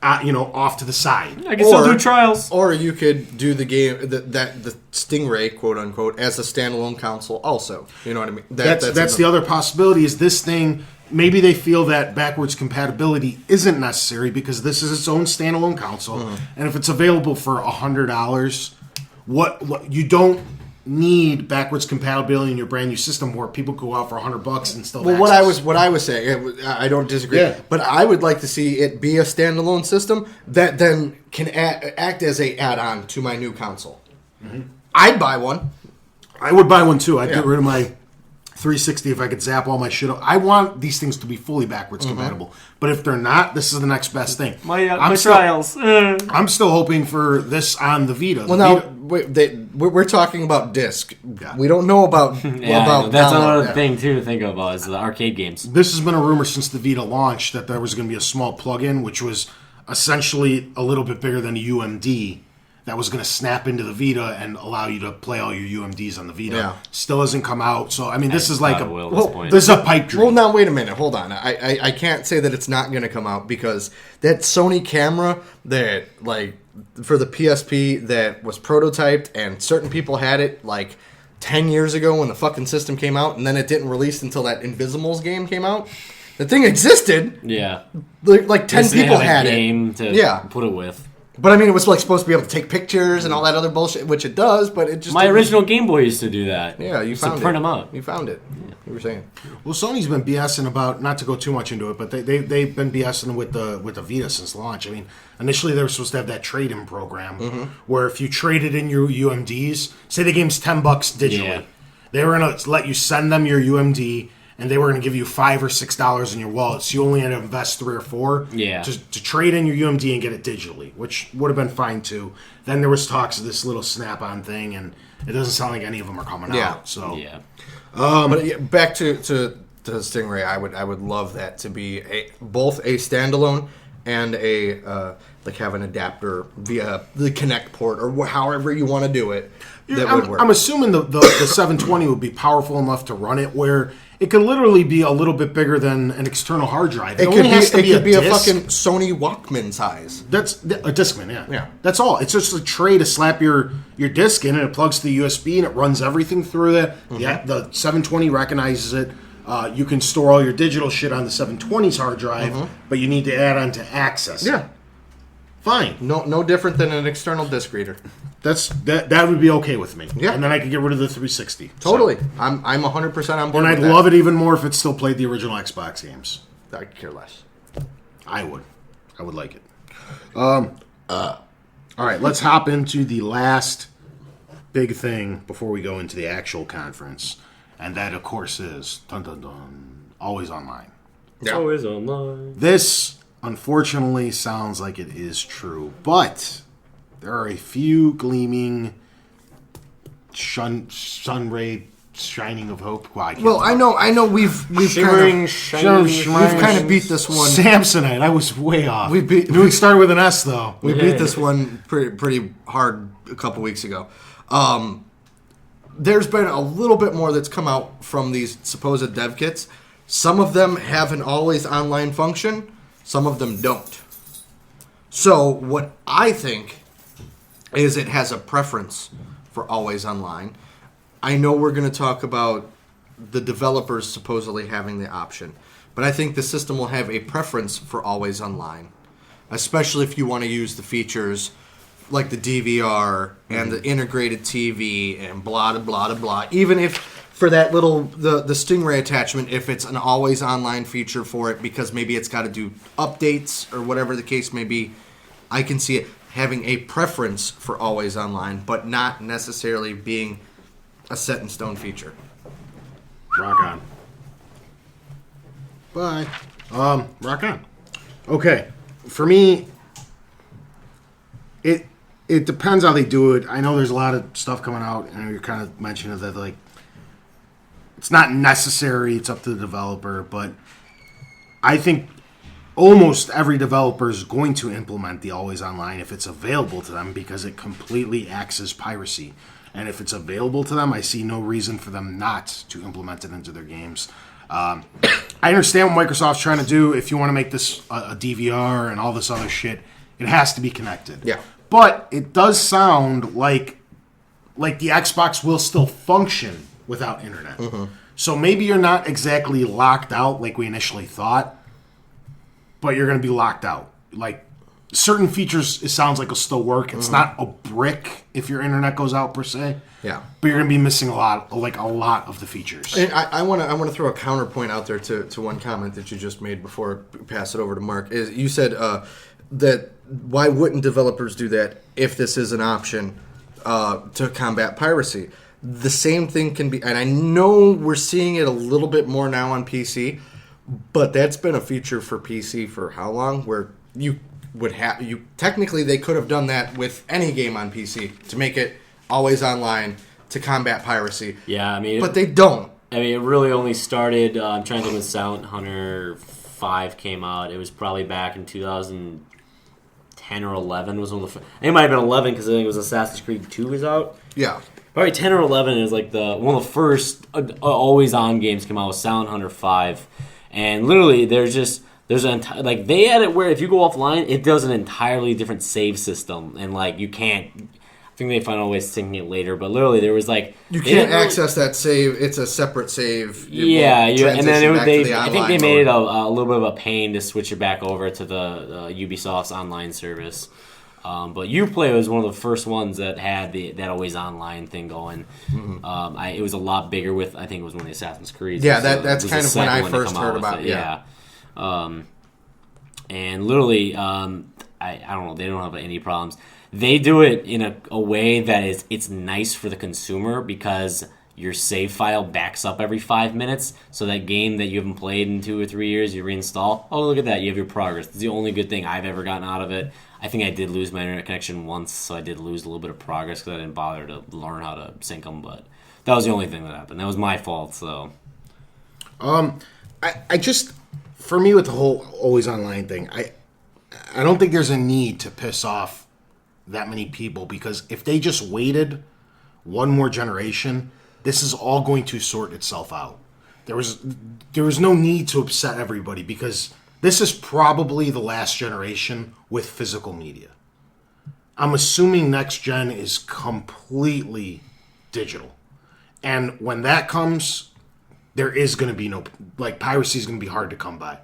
S2: off to the side.
S3: I can still do trials.
S4: Or you could do the game, the Stingray, quote unquote, as a standalone console also. You know what I mean?
S2: That's the other possibility, is this thing, maybe they feel that backwards compatibility isn't necessary because this is its own standalone console. And if it's available for $100, what you don't need backwards compatibility in your brand new system where people go out for $100 and still.
S4: Well, what I was saying, I don't disagree, but I would like to see it be a standalone system that then can act as a add-on to my new console. I'd buy one.
S2: I would buy one too. I'd get rid of my 360 if I could zap all my shit up. I want these things to be fully backwards compatible. But if they're not, this is the next best thing.
S3: My trials.
S2: I'm still hoping for this on the Vita.
S4: Well, now we're talking about disc.
S2: Yeah.
S4: We don't know about
S3: about that's another thing too to think about is the arcade games.
S2: This has been a rumor since the Vita launched that there was going to be a small plug-in, which was essentially a little bit bigger than a UMD that was going to snap into the Vita and allow you to play all your UMDs on the Vita.
S4: Yeah.
S2: Still hasn't come out. So, I mean, this is like
S3: this
S2: is a pipe dream.
S4: Well, now, wait a minute. Hold on. I can't say that it's not going to come out because that Sony camera that, like, for the PSP that was prototyped and certain people had it, like, 10 years ago when the fucking system came out, and then it didn't release until that Invisimals game came out. The thing existed.
S3: Yeah.
S4: Like 10 people had
S3: game
S4: it.
S3: to put it with.
S4: But I mean, it was like supposed to be able to take pictures and all that other bullshit, which it does. But it just
S3: My original Game Boy used to do that.
S4: Yeah, you
S3: Used
S4: found
S3: to
S4: it.
S3: print them up.
S4: You found it. You were saying.
S2: Well, Sony's been BSing about, not to go too much into it, but they've been BSing with the Vita since launch. I mean, initially they were supposed to have that trade-in program where if you traded in your UMDs, say the game's $10 digitally, they were going to let you send them your UMD, and they were going to give you $5 or $6 in your wallet, so you only had to invest $3 or $4 to trade in your UMD and get it digitally, which would have been fine too. Then there was talks of this little Snap-on thing, and it doesn't sound like any of them are coming out. So
S4: but back to Stingray, I would love that to be both a standalone and a like have an adapter via the Connect port or however you want to do it. Would work.
S2: I'm assuming the 720 would be powerful enough to run it where it could literally be a little bit bigger than an external hard drive.
S4: It could be a fucking Sony Walkman size.
S2: That's a Discman,
S4: Yeah.
S2: That's all. It's just a tray to slap your disc in, and it plugs to the USB, and it runs everything through that. Yeah, the 720 recognizes it. You can store all your digital shit on the 720's hard drive, but you need to add on to access.
S4: Yeah.
S2: Fine.
S4: No different than an external disc reader.
S2: That would be okay with me.
S4: Yeah.
S2: And then I could get rid of the 360.
S4: Totally. So. I'm 100% on board.
S2: And I'd love it even more if it still played the original Xbox games.
S4: I could care less.
S2: I would like it. All right, let's hop into the last big thing before we go into the actual conference. And that, of course, is always online.
S4: Yeah.
S3: Always online.
S2: This, unfortunately, sounds like it is true, but there are a few gleaming sun ray shining of hope.
S4: Well, I know we've kind of beat this one.
S2: Samsonite. I was way off.
S4: We
S2: started with an S though.
S4: We beat this one pretty hard a couple weeks ago. There's been a little bit more that's come out from these supposed dev kits. Some of them have an always online function. Some of them don't. So what I think is it has a preference for always online. I know we're going to talk about the developers supposedly having the option, but I think the system will have a preference for always online, especially if you want to use the features like the DVR and the integrated TV and blah, blah, blah, blah. Even if for that little, the Stingray attachment, if it's an always online feature for it because maybe it's got to do updates or whatever the case may be, I can see it having a preference for always online, but not necessarily being a set in stone feature.
S2: Rock on. Bye. Rock on. Okay. For me, it depends how they do it. I know there's a lot of stuff coming out, and you're kind of mentioning that like it's not necessary. It's up to the developer, but I think almost every developer is going to implement the always online if it's available to them because it completely acts as piracy. And if it's available to them, I see no reason for them not to implement it into their games. I understand what Microsoft's trying to do. If you want to make this a DVR and all this other shit, it has to be connected.
S4: Yeah.
S2: But it does sound like the Xbox will still function without internet. Mm-hmm. So maybe you're not exactly locked out like we initially thought, but you're going to be locked out. Like, certain features, it sounds like will still work. It's not a brick if your internet goes out per se.
S4: Yeah.
S2: But you're going to be missing a lot of the features.
S4: And I want to throw a counterpoint out there to one comment that you just made before I pass it over to Mark. Is you said that why wouldn't developers do that if this is an option to combat piracy? The same thing can be, and I know we're seeing it a little bit more now on PC, but that's been a feature for PC for how long? Where you would have technically they could have done that with any game on PC to make it always online to combat piracy.
S3: Yeah, I mean,
S4: but they don't.
S3: I mean, it really only started. I'm trying to think when Silent Hunter 5 came out. It was probably back in 2010 or 11 was one of the. It might have been 11 because I think it was Assassin's Creed 2 was out.
S4: Yeah.
S3: Probably 10 or 11 is like one of the first always-on games came out with Silent Hunter 5, and literally there's like they had it where if you go offline, it does an entirely different save system, and like you can't. I think they found a way of syncing it later, but literally there was like
S4: you can't access that save. It's a separate save.
S3: Yeah, and then I think they made it a little bit of a pain to switch it back over to the Ubisoft's online service. But Uplay was one of the first ones that had that always online thing going. It was a lot bigger with, I think it was one of the Assassin's Creed.
S4: Yeah, that's kind of when I first heard about it.
S3: Yeah. And literally, I don't know, they don't have any problems. They do it in a way that it's nice for the consumer because your save file backs up every 5 minutes. So that game that you haven't played in 2 or 3 years, you reinstall. Oh, look at that. You have your progress. It's the only good thing I've ever gotten out of it. I think I did lose my internet connection once, so I did lose a little bit of progress because I didn't bother to learn how to sync them. But that was the only thing that happened. That was my fault, so.
S2: I just, for me with the whole always online thing, I don't think there's a need to piss off that many people because if they just waited one more generation, this is all going to sort itself out. There was no need to upset everybody because this is probably the last generation with physical media. I'm assuming next gen is completely digital. And when that comes, there is going to be piracy is going to be hard to come by.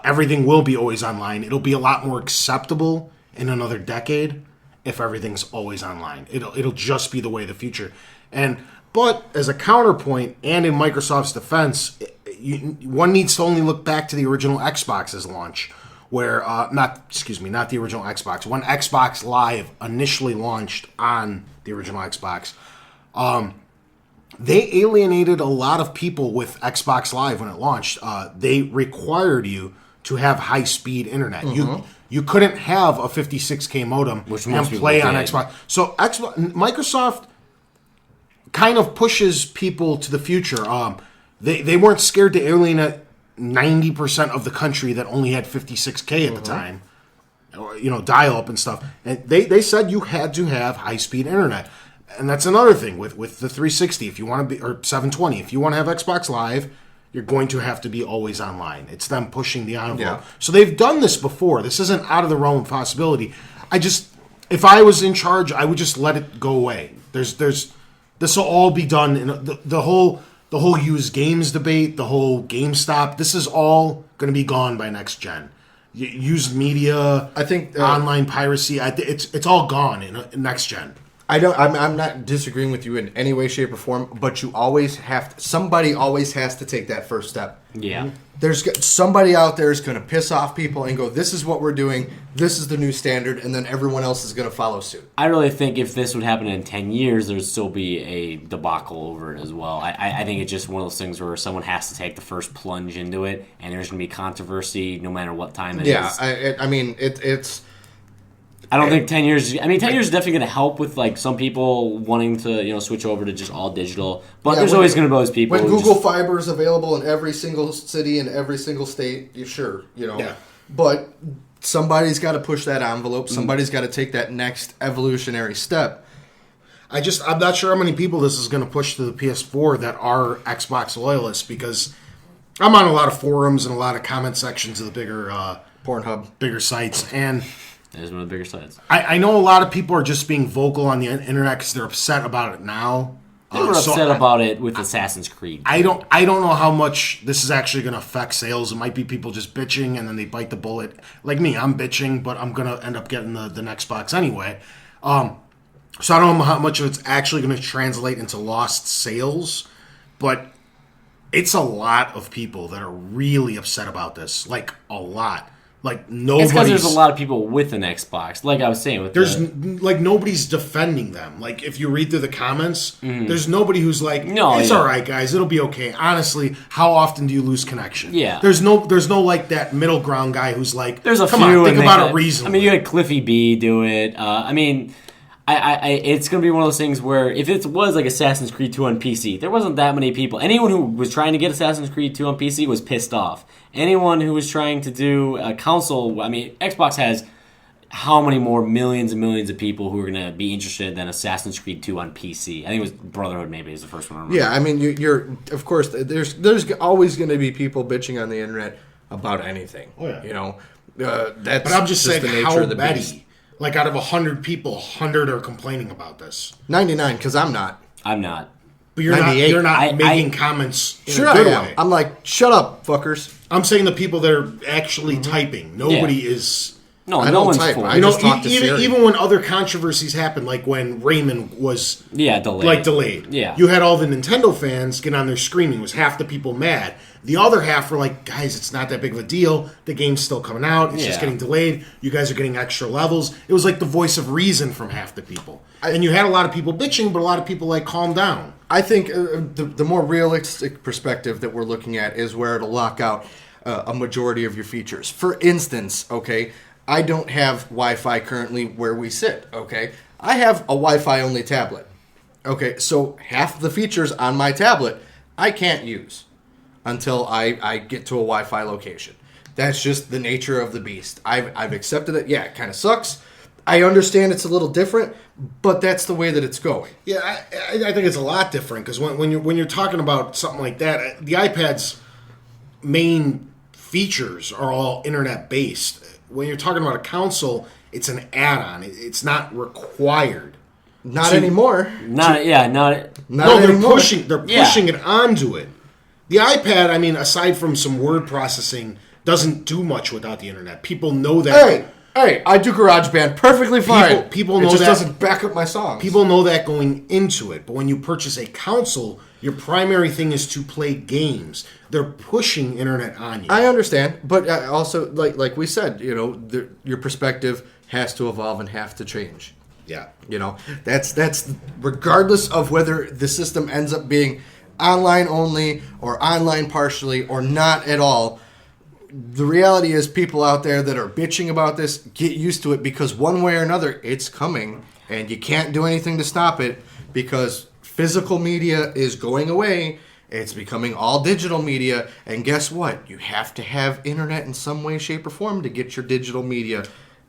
S2: Everything will be always online. It'll be a lot more acceptable in another decade if everything's always online. It'll just be the way of the future. But as a counterpoint, and in Microsoft's defense, one needs to only look back to the original Xbox's launch, where not the original Xbox. When Xbox Live initially launched on the original Xbox, they alienated a lot of people with Xbox Live when it launched. They required you to have high-speed internet. You couldn't have a 56K modem and play on Xbox. So Microsoft kind of pushes people to the future. They weren't scared to alienate 90% of the country that only had 56K at the time, or, dial-up and stuff. And they said you had to have high-speed internet. And that's another thing with the 360. If you want to be, or 720, if you want to have Xbox Live, you're going to have to be always online. It's them pushing the envelope. Yeah. So they've done this before. This isn't out of the realm of possibility. If I was in charge, I would just let it go away. This will all be done in the whole used games debate, the whole GameStop. This is all going to be gone by next gen. Used media, I think, online piracy. It's all gone in next gen.
S4: I'm not disagreeing with you in any way, shape, or form, but somebody always has to take that first step.
S3: Yeah.
S4: There's somebody out there is going to piss off people and go, this is what we're doing, this is the new standard, and then everyone else is going to follow suit.
S3: I really think if this would happen in 10 years, there would still be a debacle over it as well. I think it's just one of those things where someone has to take the first plunge into it, and there's going to be controversy no matter what time it is.
S4: Yeah, it's...
S3: I don't think 10 years... 10 years is definitely going to help with some people wanting to switch over to just all digital. But there's always going to be those people...
S4: When Google Fiber is available in every single city and every single state, sure. Yeah. But somebody's got to push that envelope. Somebody's got to take that next evolutionary step.
S2: I'm not sure how many people this is going to push to the PS4 that are Xbox loyalists because I'm on a lot of forums and a lot of comment sections of the bigger...
S4: Pornhub.
S2: Bigger sites, and...
S3: That is one of the bigger sites.
S2: I know a lot of people are just being vocal on the internet because they're upset about it now.
S3: They were upset about it with Assassin's Creed.
S2: I don't know how much this is actually going to affect sales. It might be people just bitching and then they bite the bullet. Like me, I'm bitching, but I'm going to end up getting the next box anyway. So I don't know how much of it's actually going to translate into lost sales, but it's a lot of people that are really upset about this. Like, a lot. Like, nobody's... It's because
S3: there's a lot of people with an Xbox. Like I was saying,
S2: nobody's defending them. Like, if you read through the comments, there's nobody who's like, it's all right, guys, it'll be okay. Honestly, how often do you lose connection?
S3: Yeah.
S2: There's no like that middle ground guy who's like,
S3: there's a
S2: come
S3: few
S2: on, think about it reasonably.
S3: You had Cliffy B do it. It's going to be one of those things where if it was like Assassin's Creed 2 on PC, there wasn't that many people. Anyone who was trying to get Assassin's Creed 2 on PC was pissed off. Anyone who was trying to do a console, Xbox has how many more millions and millions of people who are going to be interested than Assassin's Creed 2 on PC? I think it was Brotherhood maybe is the first one I remember.
S4: Yeah, you're of course, there's always going to be people bitching on the internet about anything.
S2: Oh, yeah.
S4: That's
S2: but I'm just saying
S4: the nature
S2: how
S4: of the beast.
S2: Like, out of 100 people, 100 are complaining about this.
S4: 99, because I'm not.
S3: I'm not.
S2: But you're not making comments in a good way.
S4: I'm like, shut up, fuckers.
S2: I'm saying the people that are actually typing. Nobody is
S3: No,
S4: I
S3: no
S4: don't
S3: one's
S4: type.
S3: for
S4: I
S3: it.
S4: just talk to Siri.
S2: Even when other controversies happened, like when Rayman was delayed.
S3: Yeah.
S2: You had all the Nintendo fans get on there screaming. Was half the people mad? The other half were like, guys, it's not that big of a deal. The game's still coming out. It's just getting delayed. You guys are getting extra levels. It was like the voice of reason from half the people. And you had a lot of people bitching, but a lot of people like, calm down.
S4: I think the more realistic perspective that we're looking at is where it'll lock out a majority of your features. For instance, okay, I don't have Wi-Fi currently where we sit, okay? I have a Wi-Fi only tablet. Okay, so half the features on my tablet I can't use until I get to a Wi-Fi location. That's just the nature of the beast. I've accepted it. Yeah, it kind of sucks. I understand it's a little different, but that's the way that it's going.
S2: Yeah, I think it's a lot different because when you're talking about something like that, the iPad's main features are all internet based. When you're talking about a console, it's an add-on. It's not required.
S4: Not anymore.
S3: Not
S2: They're
S4: anymore.
S2: pushing it onto it. The iPad, I mean, aside from some word processing, doesn't do much without the internet. People know that.
S4: Hey, I do GarageBand perfectly fine.
S2: People know
S4: it just
S2: that
S4: doesn't back up my songs.
S2: People know that going into it, but when you purchase a console, your primary thing is to play games. They're pushing internet on you.
S4: I understand, but also, like we said, your perspective has to evolve and have to change.
S2: Yeah.
S4: That's regardless of whether the system ends up being online only or online partially or not at all. The reality is people out there that are bitching about this, get used to it because one way or another it's coming and you can't do anything to stop it because physical media is going away. It's becoming all digital media, and guess what? You have to have internet in some way, shape, or form to get your digital media,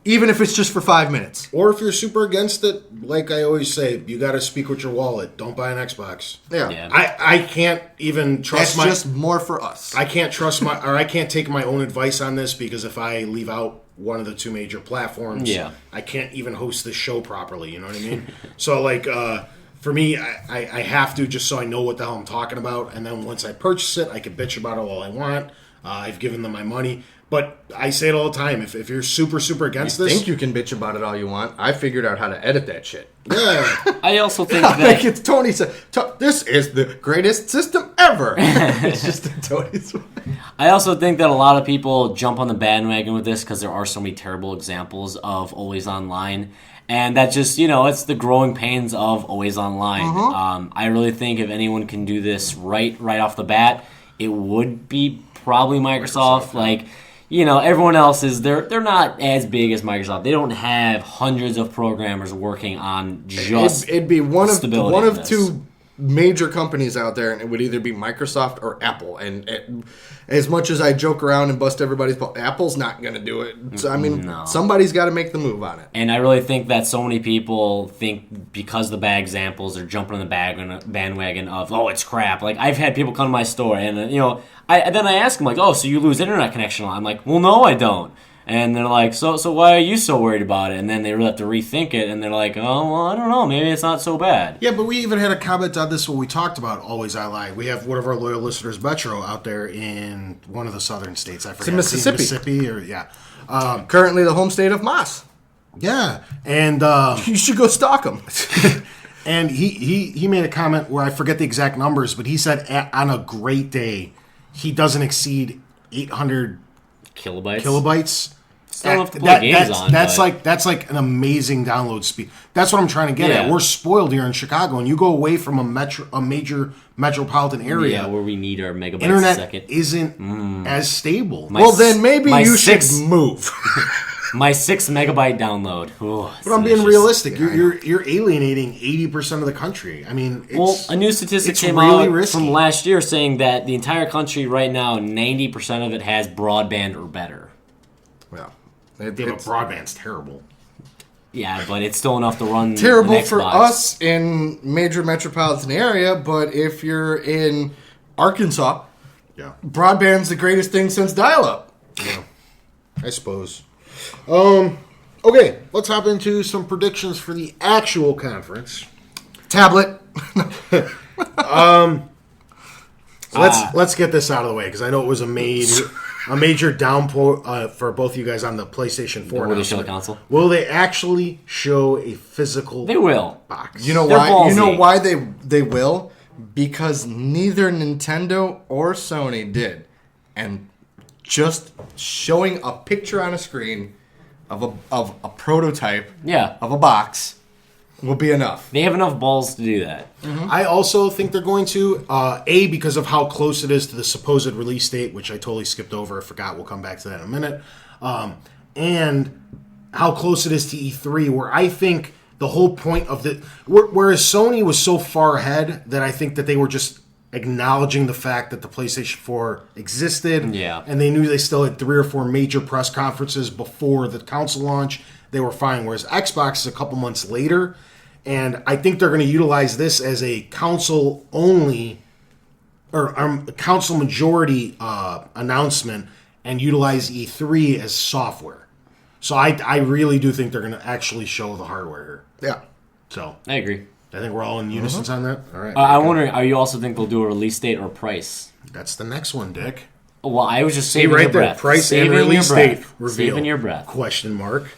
S4: even if it's just for 5 minutes.
S2: Or if you're super against it, like I always say, you got to speak with your wallet. Don't buy an Xbox.
S4: Yeah.
S2: I can't even trust
S4: That's just more for us.
S2: I can't I can't take my own advice on this because if I leave out one of the two major platforms, I can't even host this show properly. You know what I mean? So for me, I have to just so I know what the hell I'm talking about, and then once I purchase it, I can bitch about it all I want. I've given them my money. But I say it all the time. If you're super, super against this...
S4: I think you can bitch about it all you want. I figured out how to edit that shit.
S2: Yeah.
S3: I also think
S4: Like
S3: that...
S4: it's Tony said, this is the greatest system ever. It's just Tony's way.
S3: I also think that a lot of people jump on the bandwagon with this because there are so many terrible examples of always online. And that just, it's the growing pains of always online. I really think if anyone can do this right off the bat, it would be probably Microsoft. Everyone else they're not as big as Microsoft. They don't have hundreds of programmers working on just
S4: it'd be one of
S3: this.
S4: two major companies out there, and it would either be Microsoft or Apple. And as much as I joke around and bust everybody's ball, Apple's not going to do it. So, somebody's got to make the move on it.
S3: And I really think that so many people think because the bad examples, they're jumping on the bandwagon of, oh, it's crap. Like, I've had people come to my store, and, I ask them, like, oh, so you lose internet connection a lot? I'm like, well, no, I don't. And they're like, so why are you so worried about it? And then they really have to rethink it, and they're like, oh, well, I don't know. Maybe it's not so bad.
S2: Yeah, but we even had a comment on this when we talked about Always I Lie. We have one of our loyal listeners, Metro, out there in one of the southern states. I forget.
S4: It's in Mississippi.
S2: Currently
S4: the home state of Moss.
S2: Yeah. And
S4: you should go stalk him.
S2: And he made a comment where I forget the exact numbers, but he said on a great day, he doesn't exceed 800 kilobytes.
S3: Still have to play games on.
S2: That's like an amazing download speed. That's what I'm trying to get at. We're spoiled here in Chicago, and you go away from a major metropolitan area
S3: where we need our megabytes
S2: internet
S3: a second.
S2: Isn't as stable.
S4: Then maybe you should move.
S3: My 6 megabyte download. Ooh,
S2: but I'm being realistic. You're alienating 80% of the country. I mean,
S3: a new statistic came out from last year saying that the entire country right now, 90% of it has broadband or better.
S4: Well,
S2: broadband's terrible.
S3: Yeah, but it's still enough to run
S4: terrible for us in major metropolitan area. But if you're in Arkansas, broadband's the greatest thing since dial-up.
S2: Yeah, I suppose. Okay, let's hop into some predictions for the actual conference.
S4: Tablet.
S2: Let's get this out of the way because I know it was a a major downpour for both of you guys on the PlayStation 4.
S3: Will they show the console?
S2: Will they actually show a physical
S3: They will.
S2: box?
S4: You know
S3: They're
S4: why?
S3: ballsy.
S4: You know why they will? Because neither Nintendo or Sony did, and just showing a picture on a screen of a prototype of a box will be enough.
S3: They have enough balls to do that.
S2: I also think they're going to, because of how close it is to the supposed release date, which I totally skipped over. I forgot. We'll come back to that in a minute. And how close it is to E3, where I think the whole point of whereas Sony was so far ahead that I think that they were just acknowledging the fact that the PlayStation 4 existed.
S3: Yeah.
S2: And they knew they still had 3 or 4 major press conferences before the console launch. They were fine. Whereas Xbox is a couple months later. And I think they're going to utilize this as a console only or console majority announcement and utilize E3 as software. So I really do think they're going to actually show the hardware here.
S4: Yeah.
S2: So
S3: I agree.
S2: I think we're all in unison on that. All right.
S3: I'm wondering, are you also think they'll do a release date or price?
S2: That's the next one, Dick.
S3: Well, I was just
S2: See
S3: saving
S2: right
S3: your
S2: there,
S3: breath.
S2: price
S3: Saving
S2: and release
S3: your breath.
S2: date reveal.
S3: Saving your breath.
S2: Question mark.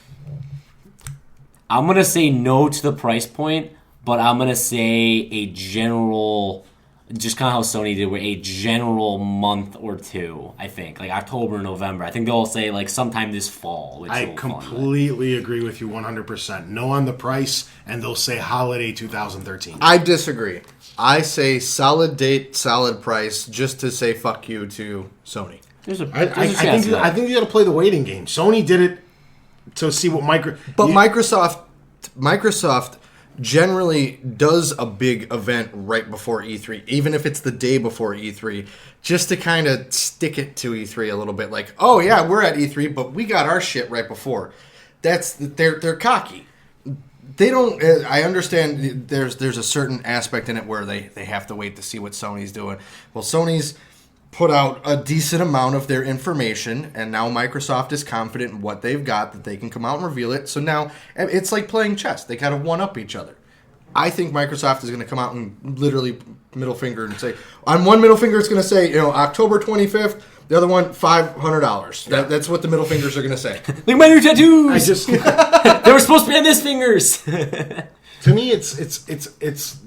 S3: I'm going to say no to the price point, but I'm going to say a general, just kind of how Sony did, with a general month or two, I think. Like October, November. I think they'll say like sometime this fall. Which
S2: I
S3: will be fun,
S2: completely agree with you 100%. No on the price, and they'll say holiday 2013.
S4: I disagree. I say solid date, solid price, just to say fuck you to Sony.
S3: There's a,
S2: I
S3: there's a chance of that.
S2: think you got to play the waiting game. Sony did it to see what
S4: Microsoft generally does a big event right before E3, even if it's the day before E3, just to kind of stick it to E3 a little bit. Like, oh yeah, we're at E3, but we got our shit right before. They're cocky. They don't. I understand. There's a certain aspect in it where they have to wait to see what Sony's doing. Well, Sony's put out a decent amount of their information, and now Microsoft is confident in what they've got, that they can come out and reveal it. So now it's like playing chess. They kind of one-up each other. I think Microsoft is going to come out and literally middle finger and say, on one middle finger it's going to say, October 25th, the other one, $500.
S2: Yeah.
S4: That's what the middle fingers are going to say.
S3: Look at my new tattoos!
S2: I just
S3: They were supposed to be on this fingers!
S2: to me it's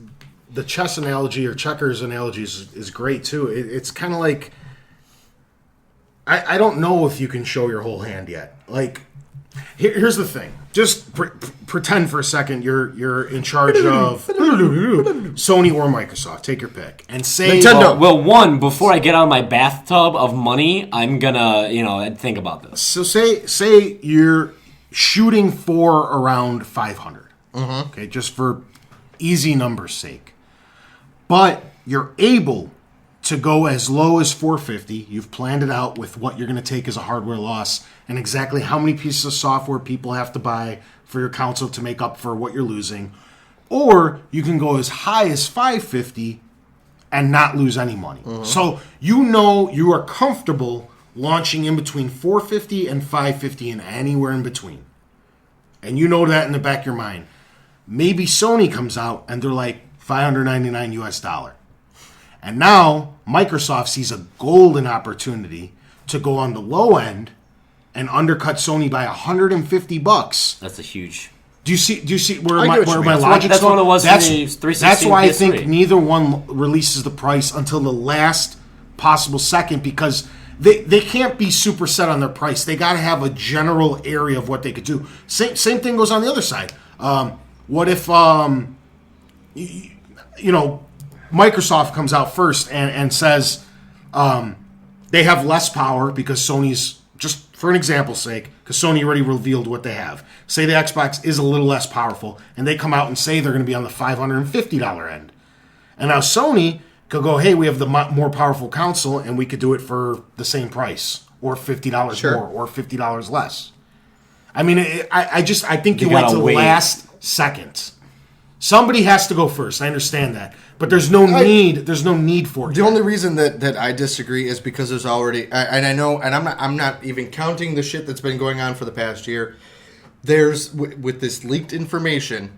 S2: the chess analogy or checkers analogy is great too. It's kind of like I don't know if you can show your whole hand yet. Like here's the thing. Just pretend for a second you're in charge of Sony or Microsoft. Take your pick and say
S4: Nintendo.
S3: Well, before I get out of my bathtub of money, I'm gonna, think about this.
S2: So say you're shooting for around 500. Okay, just for easy numbers' sake. But you're able to go as low as 450. You've planned it out with what you're going to take as a hardware loss and exactly how many pieces of software people have to buy for your console to make up for what you're losing. Or you can go as high as 550 and not lose any money. So you are comfortable launching in between 450 and 550 and anywhere in between. And you know that in the back of your mind. Maybe Sony comes out and they're like $599 US. And now Microsoft sees a golden opportunity to go on the low end and undercut Sony by $150.
S3: That's a huge...
S2: Do you see where
S4: I
S2: my
S4: get what you mean.
S2: logic's
S3: That's what it was for
S2: That's,
S3: the 360
S2: that's why
S3: and
S2: I think
S3: PS3.
S2: neither one releases the price until the last possible second, because they can't be super set on their price. They got to have a general area of what they could do. Same thing goes on the other side. What if Microsoft comes out first and says they have less power because Sony's, just for an example's sake, because Sony already revealed what they have. Say the Xbox is a little less powerful, and they come out and say they're going to be on the $550 end. And now Sony could go, hey, we have the more powerful console, and we could do it for the same price, or $50
S4: Sure.
S2: more, or $50 less. I mean, I think you
S3: You
S2: went
S3: gotta
S2: to
S3: wait.
S2: last second. Somebody has to go first. I understand that, but there's no need. There's no need for it.
S4: The only reason that I disagree is because there's already, and I know, and I'm not even counting the shit that's been going on for the past year. There's with this leaked information,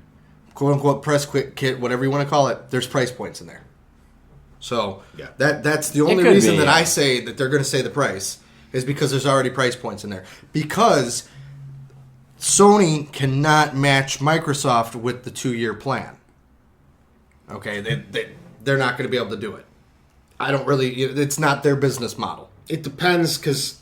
S4: quote unquote press kit, whatever you want to call it. There's price points in there. So
S2: Yeah.
S4: that's the only
S3: could
S4: reason
S3: be,
S4: that
S3: yeah.
S4: I say that they're going to say the price is because there's already price points in there. Because Sony cannot match Microsoft with the 2-year plan. Okay, they're not going to be able to do it. It's not their business model.
S2: It depends because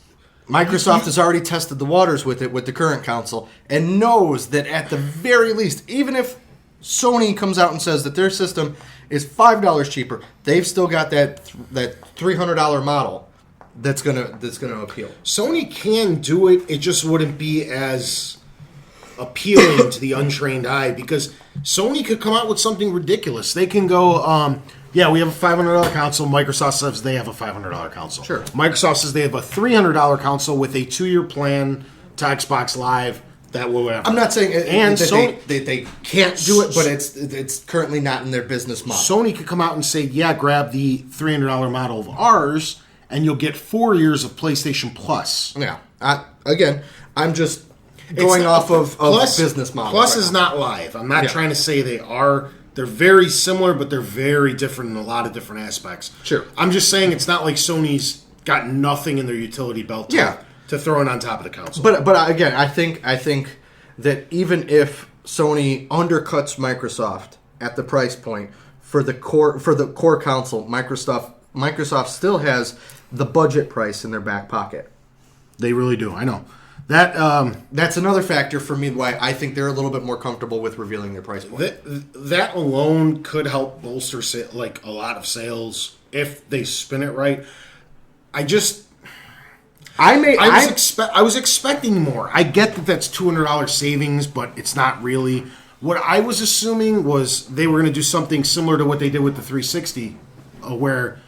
S4: Microsoft has already tested the waters with it with the current console and knows that at the very least, even if Sony comes out and says that their system is $5 cheaper, they've still got that $300 model that's gonna appeal.
S2: Sony can do it. It just wouldn't be as appealing to the untrained eye because Sony could come out with something ridiculous. They can go, yeah, we have a $500 console. Microsoft says they have a $500 console.
S4: Sure.
S2: Microsoft says they have a $300 console with a 2-year plan to Xbox Live. That will whatever.
S4: I'm not saying
S2: and
S4: that
S2: Sony,
S4: they can't do it, but it's currently not in their business model.
S2: Sony could come out and say, yeah, grab the $300 model of ours, and you'll get 4 years of PlayStation Plus.
S4: Yeah. I'm just going off of business model.
S2: Plus is not live. I'm not trying to say they are. They're very similar, but they're very different in a lot of different aspects.
S4: Sure.
S2: I'm just saying it's not like Sony's got nothing in their utility belt to throw it on top of the console.
S4: But again, I think that even if Sony undercuts Microsoft at the price point for the core console, Microsoft still has the budget price in their back pocket.
S2: They really do. I know. That's
S4: another factor for me why I think they're a little bit more comfortable with revealing their price point.
S2: That alone could help bolster a lot of sales if they spin it right. I was expecting more. I get that that's $200 savings, but it's not really. What I was assuming was they were going to do something similar to what they did with the 360, where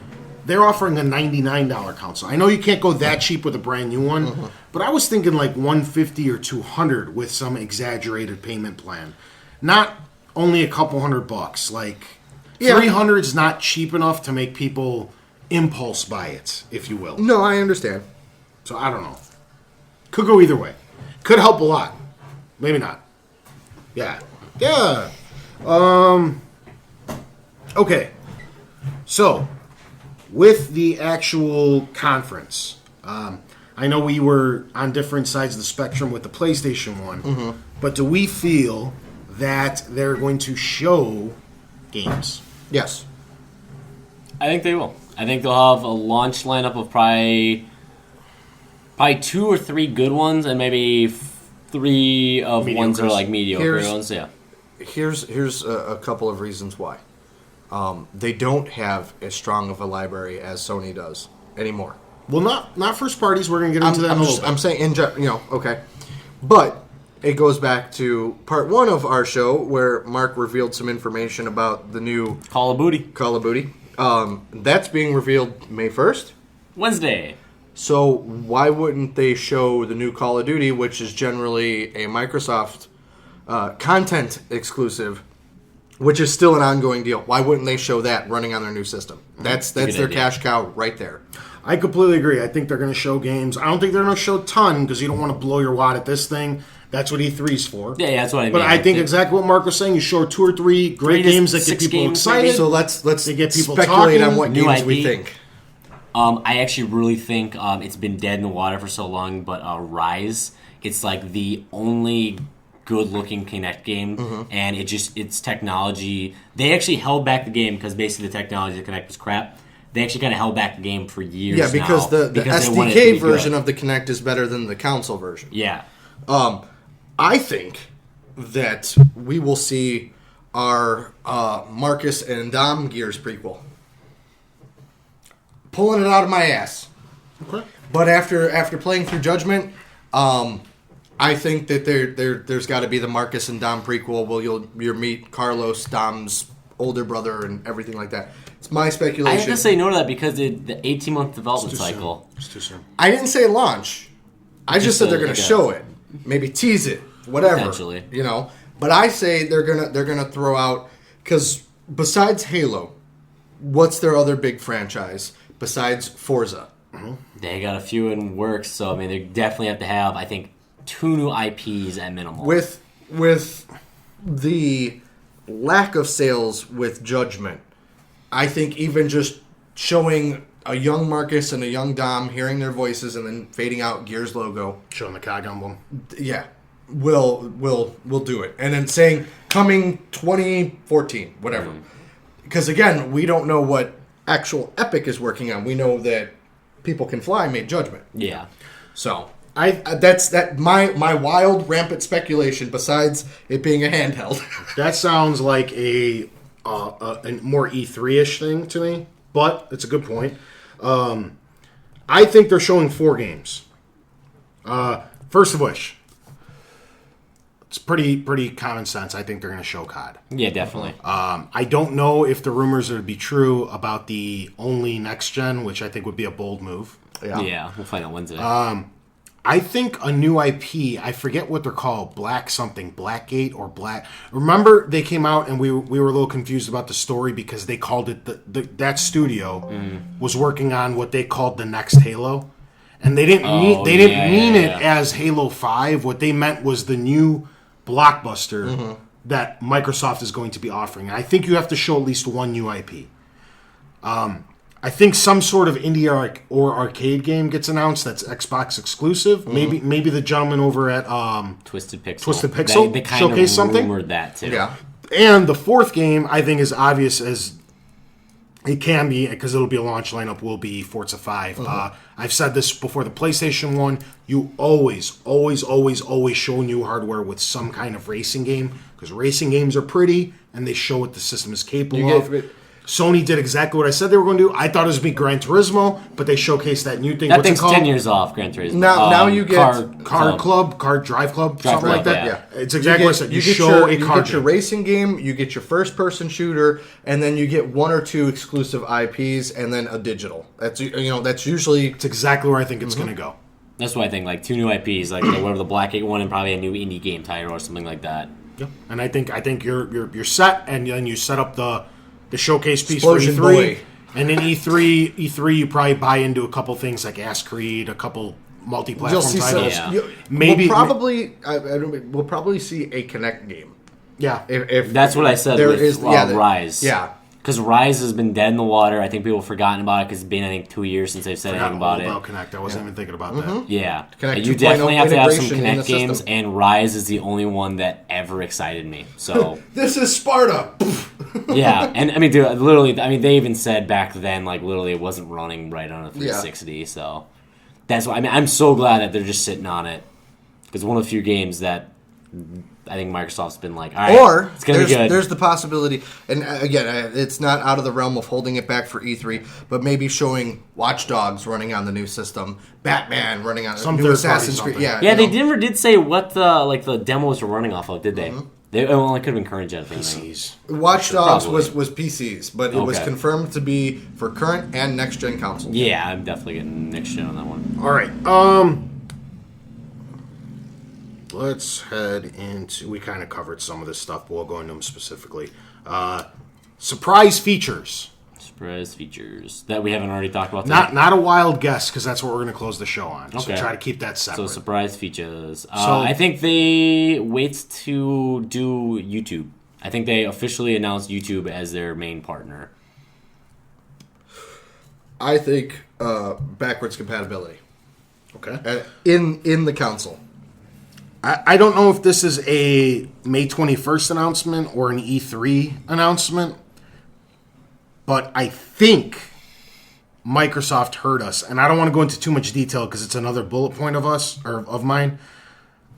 S2: they're offering a $99 console. I know you can't go that cheap with a brand new one, but I was thinking like $150 or $200 with some exaggerated payment plan. Not only a couple $100. Like $300 is not cheap enough to make people impulse buy it, if you will.
S4: No, I understand.
S2: So I don't know. Could go either way. Could help a lot. Maybe not. Yeah. Yeah. Okay. So, with the actual conference, I know we were on different sides of the spectrum with the PlayStation one, but do we feel that they're going to show games?
S4: Yes.
S3: I think they will. I think they'll have a launch lineup of probably 2 or 3 good ones, and maybe 3 of ones that are like mediocre ones. Yeah.
S4: Here's a couple of reasons why. They don't have as strong of a library as Sony does anymore.
S2: Well, not first parties. We're going to get into that in a little bit.
S4: I'm saying, okay. But it goes back to part 1 of our show where Mark revealed some information about the new
S3: Call of Booty.
S4: That's being revealed May 1st.
S3: Wednesday.
S4: So why wouldn't they show the new Call of Duty, which is generally a Microsoft content exclusive, which is still an ongoing deal? Why wouldn't they show that running on their new system? That's their
S3: idea.
S4: cash cow right there.
S2: I completely agree. I think they're going to show games. I don't think they're going to show a ton because you don't want to blow your wad at this thing. That's what E3's for.
S3: Yeah, that's what I mean.
S2: But I think exactly what Mark was saying. You show 2 or 3 great games that get people excited.
S4: So let's
S2: get people
S4: speculate
S2: talking.
S4: on what
S3: New
S4: games
S3: IP.
S4: we think.
S3: I actually really think it's been dead in the water for so long, but Rise, it's like the only good-looking Kinect game, and it's technology. They actually held back the game because basically the technology of the Kinect was crap. They actually kind of held back the game for years.
S4: Yeah, because
S3: now,
S4: the
S3: because they wanted it to
S4: SDK
S3: be
S4: version
S3: good.
S4: of the Kinect is better than the console version.
S3: Yeah.
S4: I think that we will see our Marcus and Dom Gears prequel. Pulling it out of my ass.
S2: Okay.
S4: But after playing through Judgment, I think that there's got to be the Marcus and Dom prequel where you'll meet Carlos, Dom's older brother, and everything like that. It's my speculation.
S3: I have to say no to that because the 18-month development cycle.
S2: It's too soon.
S4: I didn't say launch. I just said they're going to show it, maybe tease it, whatever.
S3: Potentially.
S4: But I say they're gonna throw out, because besides Halo, what's their other big franchise besides Forza?
S3: They got a few in works, so I mean they definitely have to have, I think, 2 new IPs at minimum.
S4: With the lack of sales with Judgment, I think even just showing a young Marcus and a young Dom, hearing their voices, and then fading out Gears logo.
S2: Showing the COG emblem.
S4: Yeah, we'll do it. And then saying coming 2014, whatever. Because again, we don't know what actual Epic is working on. We know that People Can Fly made Judgment.
S3: Yeah.
S4: So that's my wild rampant speculation. Besides it being a handheld,
S2: That sounds like a more E3-ish thing to me, but it's a good point. I think they're showing 4 games. First of which, it's pretty common sense. I think they're going to show COD.
S3: Yeah, definitely.
S2: I don't know if the rumors are to be true about the only next gen, which I think would be a bold move.
S3: Yeah, we'll find out Wednesday.
S2: I think a new IP, I forget what they're called, Black something, Blackgate or Black. Remember they came out and we were a little confused about the story because they called it that studio was working on what they called the next Halo, and they didn't mean it as Halo 5. What they meant was the new blockbuster that Microsoft is going to be offering. And I think you have to show at least one new IP. I think some sort of indie or arcade game gets announced that's Xbox exclusive. Maybe the gentleman over at
S3: Twisted Pixel.
S2: They kind showcase
S3: of
S2: something.
S3: Rumored that too.
S4: yeah.
S2: And the fourth game, I think, is obvious as it can be because it'll be a launch lineup. Will be Forza 5. I've said this before. The PlayStation 1, you always show new hardware with some kind of racing game because racing games are pretty and they show what the system is capable of. Sony did exactly what I said they were going to do. I thought it was going to be Gran Turismo, but they showcased that new thing.
S3: That
S2: What's it
S3: thing's
S2: called?
S3: 10 years off, Gran Turismo.
S4: Now you get
S2: Car Drive Club, something like that.
S3: yeah.
S2: It's exactly what I said. You
S4: get
S2: show
S4: you
S2: a car
S4: get your
S2: game.
S4: racing game, you get your first-person shooter, and then you get 1 or 2 exclusive IPs, and then a digital. That's usually
S2: It's exactly where I think it's going to go.
S3: That's what I think. Like 2 new IPs, like whatever the Blackgate one, and probably a new indie game title or something like that.
S2: Yep. And I think you're set, and then you set up the showcase piece
S4: Explosion
S2: for E3,
S4: Boy.
S2: and then E3 you probably buy into a couple things like Ass Creed, a couple multi-platform
S4: you'll see
S2: titles.
S3: Yeah.
S2: Maybe
S4: we'll probably see a Connect game.
S2: Yeah.
S4: If
S3: That's what I said
S4: there
S3: with
S4: is-
S3: Rise.
S4: Yeah.
S3: Because Rise has been dead in the water. I think people have forgotten about it because it's been, I think, 2 years since they've said
S2: Forgot
S3: anything
S2: all
S3: about it.
S2: about Connect. I wasn't even thinking about that.
S3: Yeah.
S4: Connect
S3: You
S4: 2.0
S3: definitely have to have some
S4: integration in the
S3: Connect games,
S4: system.
S3: and Rise is the only one that ever excited me. So,
S4: This is Sparta.
S3: yeah. And, I mean, dude, literally, I mean, they even said back then, like, literally, it wasn't running right on a 360. So, that's why, I mean, I'm so glad that they're just sitting on it. Because one of the few games that I think Microsoft's been like, all right,
S4: Or
S3: it's going to be good.
S4: there's the possibility, and again, it's not out of the realm of holding it back for E3, but maybe showing Watch Dogs running on the new system, Batman running on
S2: Some
S4: new
S2: third
S4: Assassin's
S2: party
S4: Creed.
S2: something.
S4: Yeah,
S3: Yeah,
S4: you
S3: they
S4: know.
S3: never did say what the demos were running off of, did they? They only could have been current gen. I think.
S2: PCs.
S4: Watch Dogs
S3: Probably.
S4: was PCs, but it was
S3: Okay.
S4: confirmed to be for current and next gen consoles.
S3: Yeah, I'm definitely getting next gen on that one.
S2: All right. Let's head into. We kind of covered some of this stuff, but we'll go into them specifically. Surprise features.
S3: Surprise features that we haven't already talked about. Today.
S2: Not a wild guess because that's what we're going to close the show on. So
S3: Okay.
S2: try to keep that separate.
S3: So surprise features.
S2: So-
S3: I think they wait to do YouTube. I think they officially announced YouTube as their main partner.
S4: I think backwards compatibility
S2: Okay.
S4: in the console.
S2: I don't know if this is a May 21st announcement or an E3 announcement, but I think Microsoft heard us, and I don't want to go into too much detail because it's another bullet point of mine.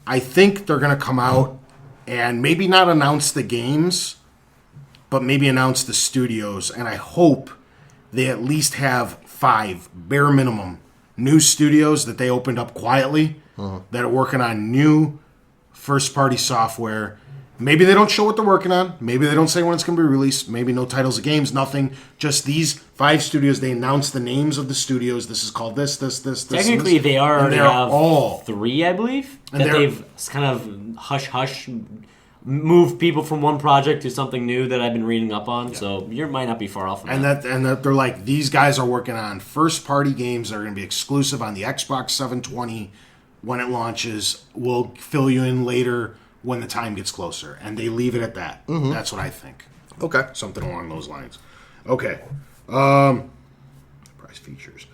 S2: I think they're going to come out and maybe not announce the games, but maybe announce the studios, and I hope they at least have 5, bare minimum, new studios that they opened up quietly that are working on new first-party software. Maybe they don't show what they're working on. Maybe they don't say when it's going to be released. Maybe no titles of games, nothing. Just these 5 studios. They announce the names of the studios. This is called this.
S3: Technically,
S2: this.
S3: they
S2: And
S3: already
S2: they're
S3: have
S2: all
S3: 3, I believe,
S2: And
S3: that
S2: they're-
S3: they've kind of hush moved people from one project to something new that I've been reading up on. So you might not be far off from
S2: And
S3: that.
S2: that they're like, these guys are working on first-party games that are going to be exclusive on the Xbox 720 when it launches. We'll fill you in later when the time gets closer. And they leave it at that. That's what I think.
S4: Okay.
S2: Something along those lines. Okay. features.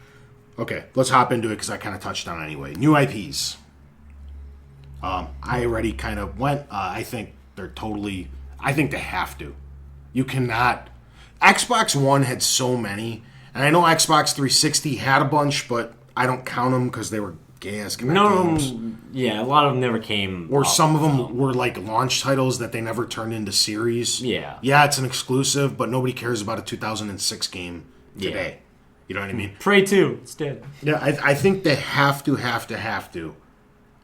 S2: Okay, let's hop into it because I kind of touched on it anyway. New IPs. I already kind of went. I think they're totally. I think they have to. You cannot. Xbox One had so many, and I know Xbox 360 had a bunch, but I don't count them because they were gay-ass games.
S3: Yeah, a lot of them never came.
S2: Or some of them were like launch titles that they never turned into series.
S3: Yeah.
S2: Yeah, it's an exclusive, but nobody cares about a 2006 game today.
S3: Yeah.
S2: You know what I mean?
S3: Prey 2, it's dead.
S2: Yeah, I think they have to.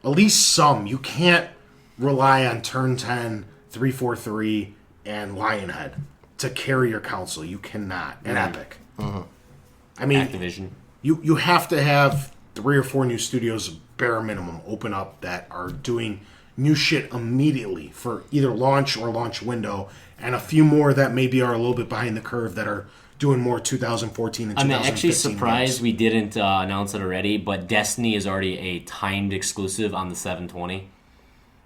S2: At least some. You can't rely on Turn 10, 343, and Lionhead to carry your console. You cannot. And Epic. I mean,
S3: Activision.
S2: You have to have 3 or 4 new studios, bare minimum, open up that are doing new shit immediately for either launch or launch window, and a few more that maybe are a little bit behind the curve that are doing more 2014 and 2015
S3: I'm actually surprised
S2: games.
S3: we didn't announce it already, but Destiny is already a timed exclusive on the 720.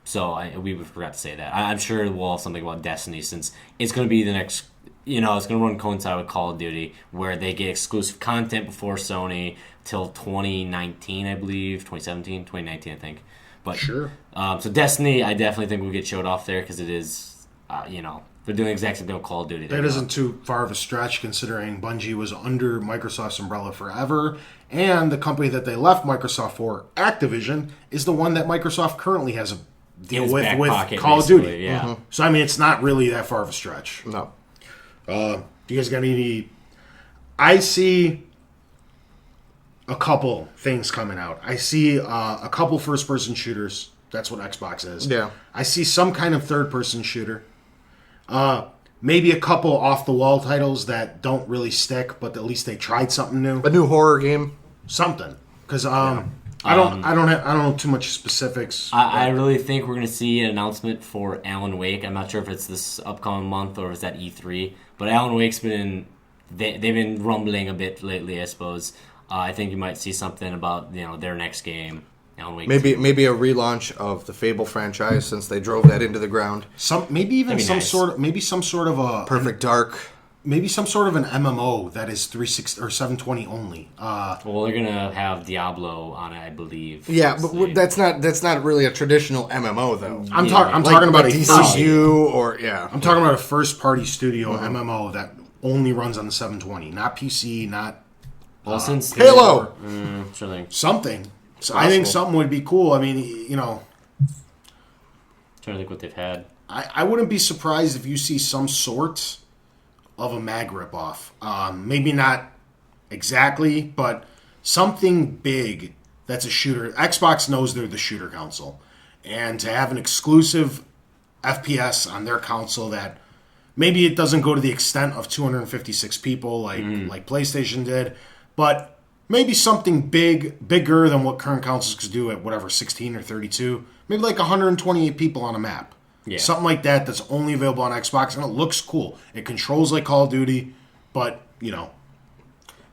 S3: So we forgot to say that. I'm sure we'll have something about Destiny since it's going to be the next. It's going to coincide with Call of Duty, where they get exclusive content before Sony till 2019, I believe, 2017, 2019, I think. But
S2: Sure.
S3: So Destiny, I definitely think will get showed off there because it is, they're doing the exact same thing with Call of Duty.
S2: That isn't too far of a stretch considering Bungie was under Microsoft's umbrella forever, and the company that they left Microsoft for, Activision, is the one that Microsoft currently has a deal
S3: his
S2: with
S3: back pocket,
S2: Call of Duty.
S3: basically, yeah.
S2: So, I mean, it's not really that far of a stretch.
S4: No.
S2: Do you guys got any... I see a couple things coming out. I see a couple first-person shooters. That's what Xbox is.
S4: Yeah.
S2: I see some kind of third-person shooter. Maybe a couple off-the-wall titles that don't really stick, but at least they tried something new.
S4: A new horror game.
S2: Something. Because I don't know too much specifics.
S3: I really think we're going to see an announcement for Alan Wake. I'm not sure if it's this upcoming month or is that E3, but Alan Wake's they've been rumbling a bit lately, I suppose. I think you might see something about their next game. Alan Wake
S4: Maybe
S3: 2.
S4: maybe a relaunch of the Fable franchise since they drove that into the ground.
S2: Maybe even
S3: That'd be
S2: some
S3: nice.
S2: sort of a
S4: Perfect Dark.
S2: maybe some sort of an MMO that is 360 or 720 only.
S3: Well, they're going to have Diablo on it, I believe.
S4: Yeah,
S3: So
S4: but that's not really a traditional MMO though.
S2: I'm talking about a
S4: DCU or
S2: I'm talking about a first-party studio MMO that only runs on the 720, not PC, not
S3: Well, since
S4: Halo.
S3: Sure thing.
S2: something. So I think something would be cool. I mean,
S3: Trying to think what they've had.
S2: I wouldn't be surprised if you see some sort of a mag ripoff. Maybe not exactly, but something big that's a shooter. Xbox knows they're the shooter console. And to have an exclusive FPS on their console that maybe it doesn't go to the extent of 256 people like PlayStation did, but maybe something bigger than what current consoles could do at whatever, 16 or 32. Maybe like 128 people on a map.
S3: Yeah.
S2: Something like that that's only available on Xbox, and it looks cool. It controls like Call of Duty, but,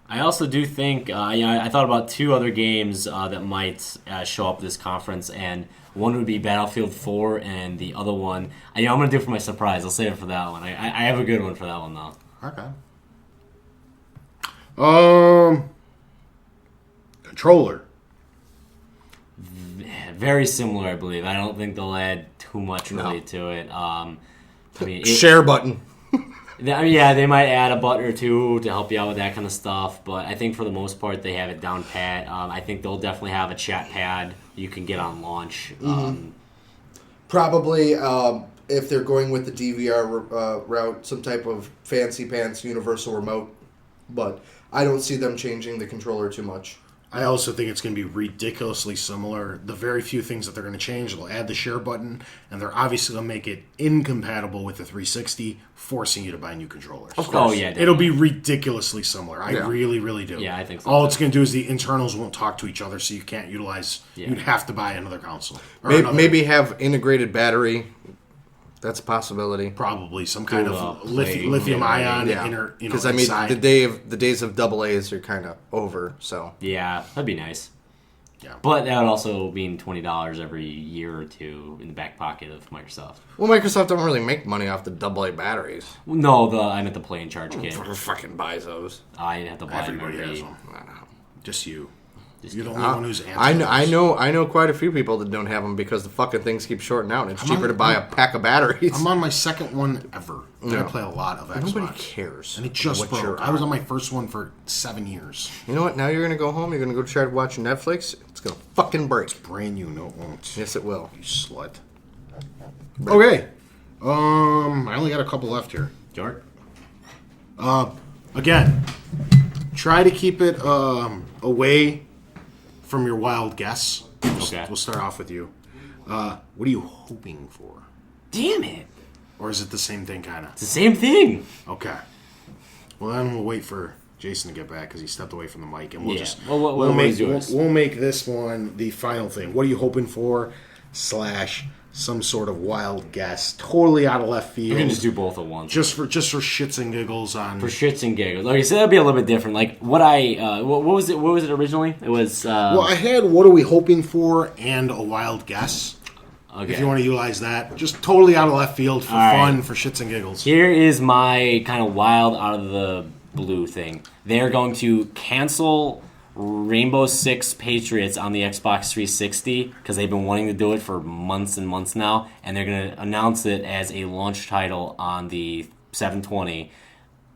S3: I also do think, I thought about 2 other games that might show up this conference, and one would be Battlefield 4, and the other one, I'm going to do it for my surprise. I'll save it for that one. I have a good one for that one, though.
S2: Okay. Controller.
S3: Very similar, I believe. I don't think they'll add too much really to it.
S4: Share button.
S3: They might add a button or two to help you out with that kind of stuff, but I think for the most part they have it down pat. I think they'll definitely have a chat pad you can get on launch.
S4: Probably if they're going with the DVR route, some type of fancy pants universal remote. But I don't see them changing the controller too much.
S2: I also think it's going to be ridiculously similar. The very few things that they're going to change, they'll add the share button, and they're obviously going to make it incompatible with the 360, forcing you to buy new controllers.
S3: Of course. Oh, yeah,
S2: It'll be ridiculously similar. I really, really do.
S3: Yeah, I think so.
S2: All it's going to do is the internals won't talk to each other, so you can't utilize...
S3: Yeah.
S2: You'd have to buy another console. Or
S4: Maybe have integrated battery. That's a possibility.
S2: Probably some kind of
S3: play.
S2: lithium-ion
S4: Because
S2: inside.
S4: the days of double A's are kind of over. So
S3: Yeah, that'd be nice.
S2: Yeah.
S3: But that would also mean $20 every year or two in the back pocket of Microsoft.
S4: Well, Microsoft don't really make money off the AA batteries.
S3: No, I meant the play and charge kit.
S4: Who fucking buys those?
S3: I didn't have to buy them
S2: Everybody
S3: every.
S2: has them.
S4: I don't know.
S2: Just you.
S3: Just
S2: You're the
S3: you.
S2: only one who's answering.
S4: I know quite a few people that don't have them because the fucking things keep shorting out, and it's cheaper to buy a pack of batteries.
S2: I'm on my second one ever. And I play a lot of Xbox.
S4: Nobody cares.
S2: And it just
S4: what
S2: broke.
S4: you're
S2: I was
S4: on.
S2: on my first one for 7 years.
S4: You know what? Now you're gonna go home. You're gonna go try to watch Netflix. It's gonna fucking break.
S2: Brand new, no it won't.
S4: Yes, it will.
S2: You slut. Okay. I only got a couple left here.
S3: George?
S2: Again, try to keep it away from your wild guess.
S3: Okay.
S2: We'll start off with you. What are you hoping for?
S3: Damn it.
S2: Or is it the same thing, kind of?
S3: It's the same thing.
S2: Okay. Well, then we'll wait for Jason to get back because he stepped away from the mic, and we'll
S3: Yeah.
S2: just
S3: Well, what
S2: we'll
S3: is
S2: make
S3: yours?
S2: we'll make this one the final thing. What are you hoping for? / some sort of wild guess, totally out of left field.
S3: You can just do both at once.
S2: just for shits and giggles on.
S3: For shits and giggles. Like I said, that'd be a little bit different. Like what what was it? What was it originally? It was.
S2: Well, I had what are we hoping for and a wild guess.
S3: Okay.
S2: If you want to utilize that, just totally out of left field for
S3: All
S2: fun,
S3: right.
S2: for shits and giggles.
S3: Here is my kind of wild out of the blue thing. They're going to cancel Rainbow Six Patriots on the Xbox 360 because they've been wanting to do it for months and months now, and they're going to announce it as a launch title on the 720,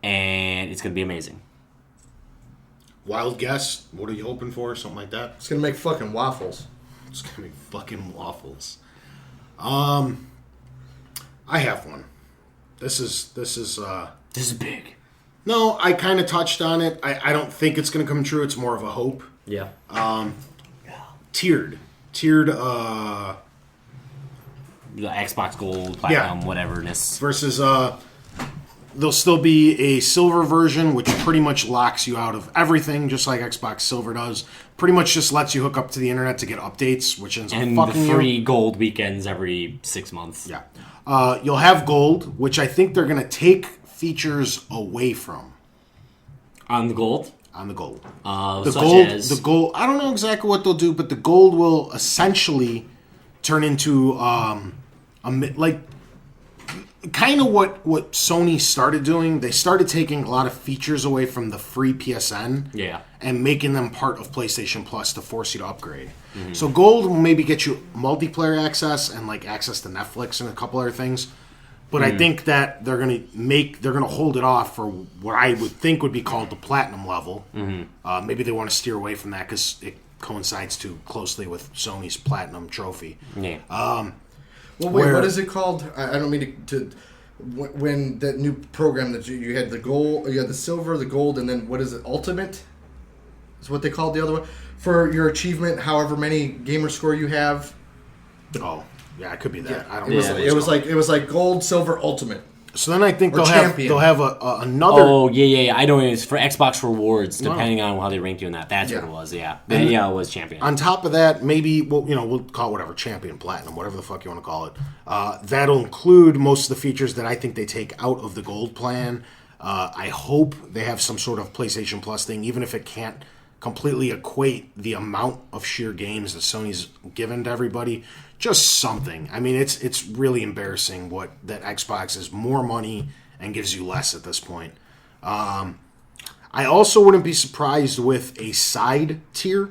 S3: and it's going to be amazing.
S2: Wild guess. What are you hoping for? Something like that.
S4: It's gonna make fucking waffles.
S2: It's gonna be fucking waffles. I have one. This is
S3: This is big.
S2: no, I kind of touched on it. I don't think it's gonna come true. It's more of a hope.
S3: Yeah.
S2: Tiered
S3: The Xbox Gold, Platinum, whateverness.
S2: versus there'll still be a silver version, which pretty much locks you out of everything, just like Xbox Silver does. Pretty much just lets you hook up to the internet to get updates, which ends up
S3: And the
S2: fucking you.
S3: free gold weekends every 6 months.
S2: Yeah. You'll have gold, which I think they're going to take features away from
S3: On the gold.
S2: on the gold.
S3: The
S2: The gold. I don't know exactly what they'll do, but the gold will essentially turn into kind of what Sony started doing. They started taking a lot of features away from the free PSN,
S3: Yeah.
S2: and making them part of PlayStation Plus to force you to upgrade. So gold will maybe get you multiplayer access and like access to Netflix and a couple other things. But I think that they're gonna hold it off for what I would think would be called the platinum level. Maybe they want to steer away from that because it coincides too closely with Sony's platinum trophy.
S3: Yeah.
S4: Well, wait,
S2: Where-
S4: what is it called? I don't mean to when that new program that you had the gold, you had the silver, the gold, and then what is it? Ultimate is what they called the other one for your achievement. However many gamer score you have.
S2: Oh, yeah, it could be that. I don't
S4: It was,
S2: know. what
S4: it
S2: it's
S4: was
S2: called.
S4: like gold, silver, ultimate.
S2: So then I think
S4: or
S2: they'll
S4: champion.
S2: have another.
S3: Oh, yeah. I know it's for Xbox rewards, depending on how they rank you in that. That's what
S4: Yeah.
S3: it was, yeah. Yeah, it was champion.
S2: On top of that, maybe we'll call it whatever, champion, platinum, whatever the fuck you want to call it. That'll include most of the features that I think they take out of the gold plan. I hope they have some sort of PlayStation Plus thing, even if it can't completely equate the amount of sheer games that Sony's given to everybody. Just something. I mean, it's really embarrassing that Xbox is more money and gives you less at this point. I also wouldn't be surprised with a side tier.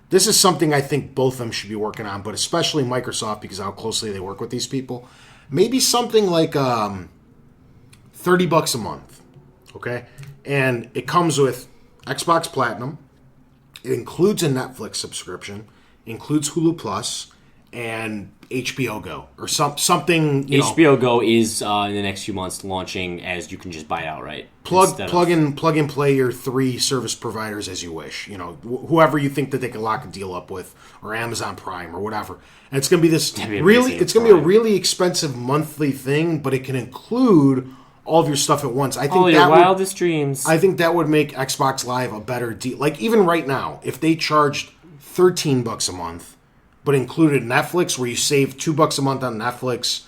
S2: This is something I think both of them should be working on, but especially Microsoft because of how closely they work with these people. Maybe something like $30 a month, okay? And it comes with Xbox Platinum. It includes a Netflix subscription, includes Hulu Plus, and HBO Go or something.
S3: HBO Go is in the next few months launching as you can just buy it outright.
S2: Plug and play your 3 service providers as you wish. Whoever you think that they can lock a deal up with, or Amazon Prime or whatever. And it's going to be this
S3: That'd be
S2: really.
S3: amazing,
S2: It's going to be a
S3: Prime.
S2: really expensive monthly thing, but it can include all of your stuff at once. I think
S3: All your
S2: that would,
S3: wildest dreams.
S2: I think that would make Xbox Live a better deal. Like even right now, if they charged $13 a month, but included Netflix, where you save $2 a month on Netflix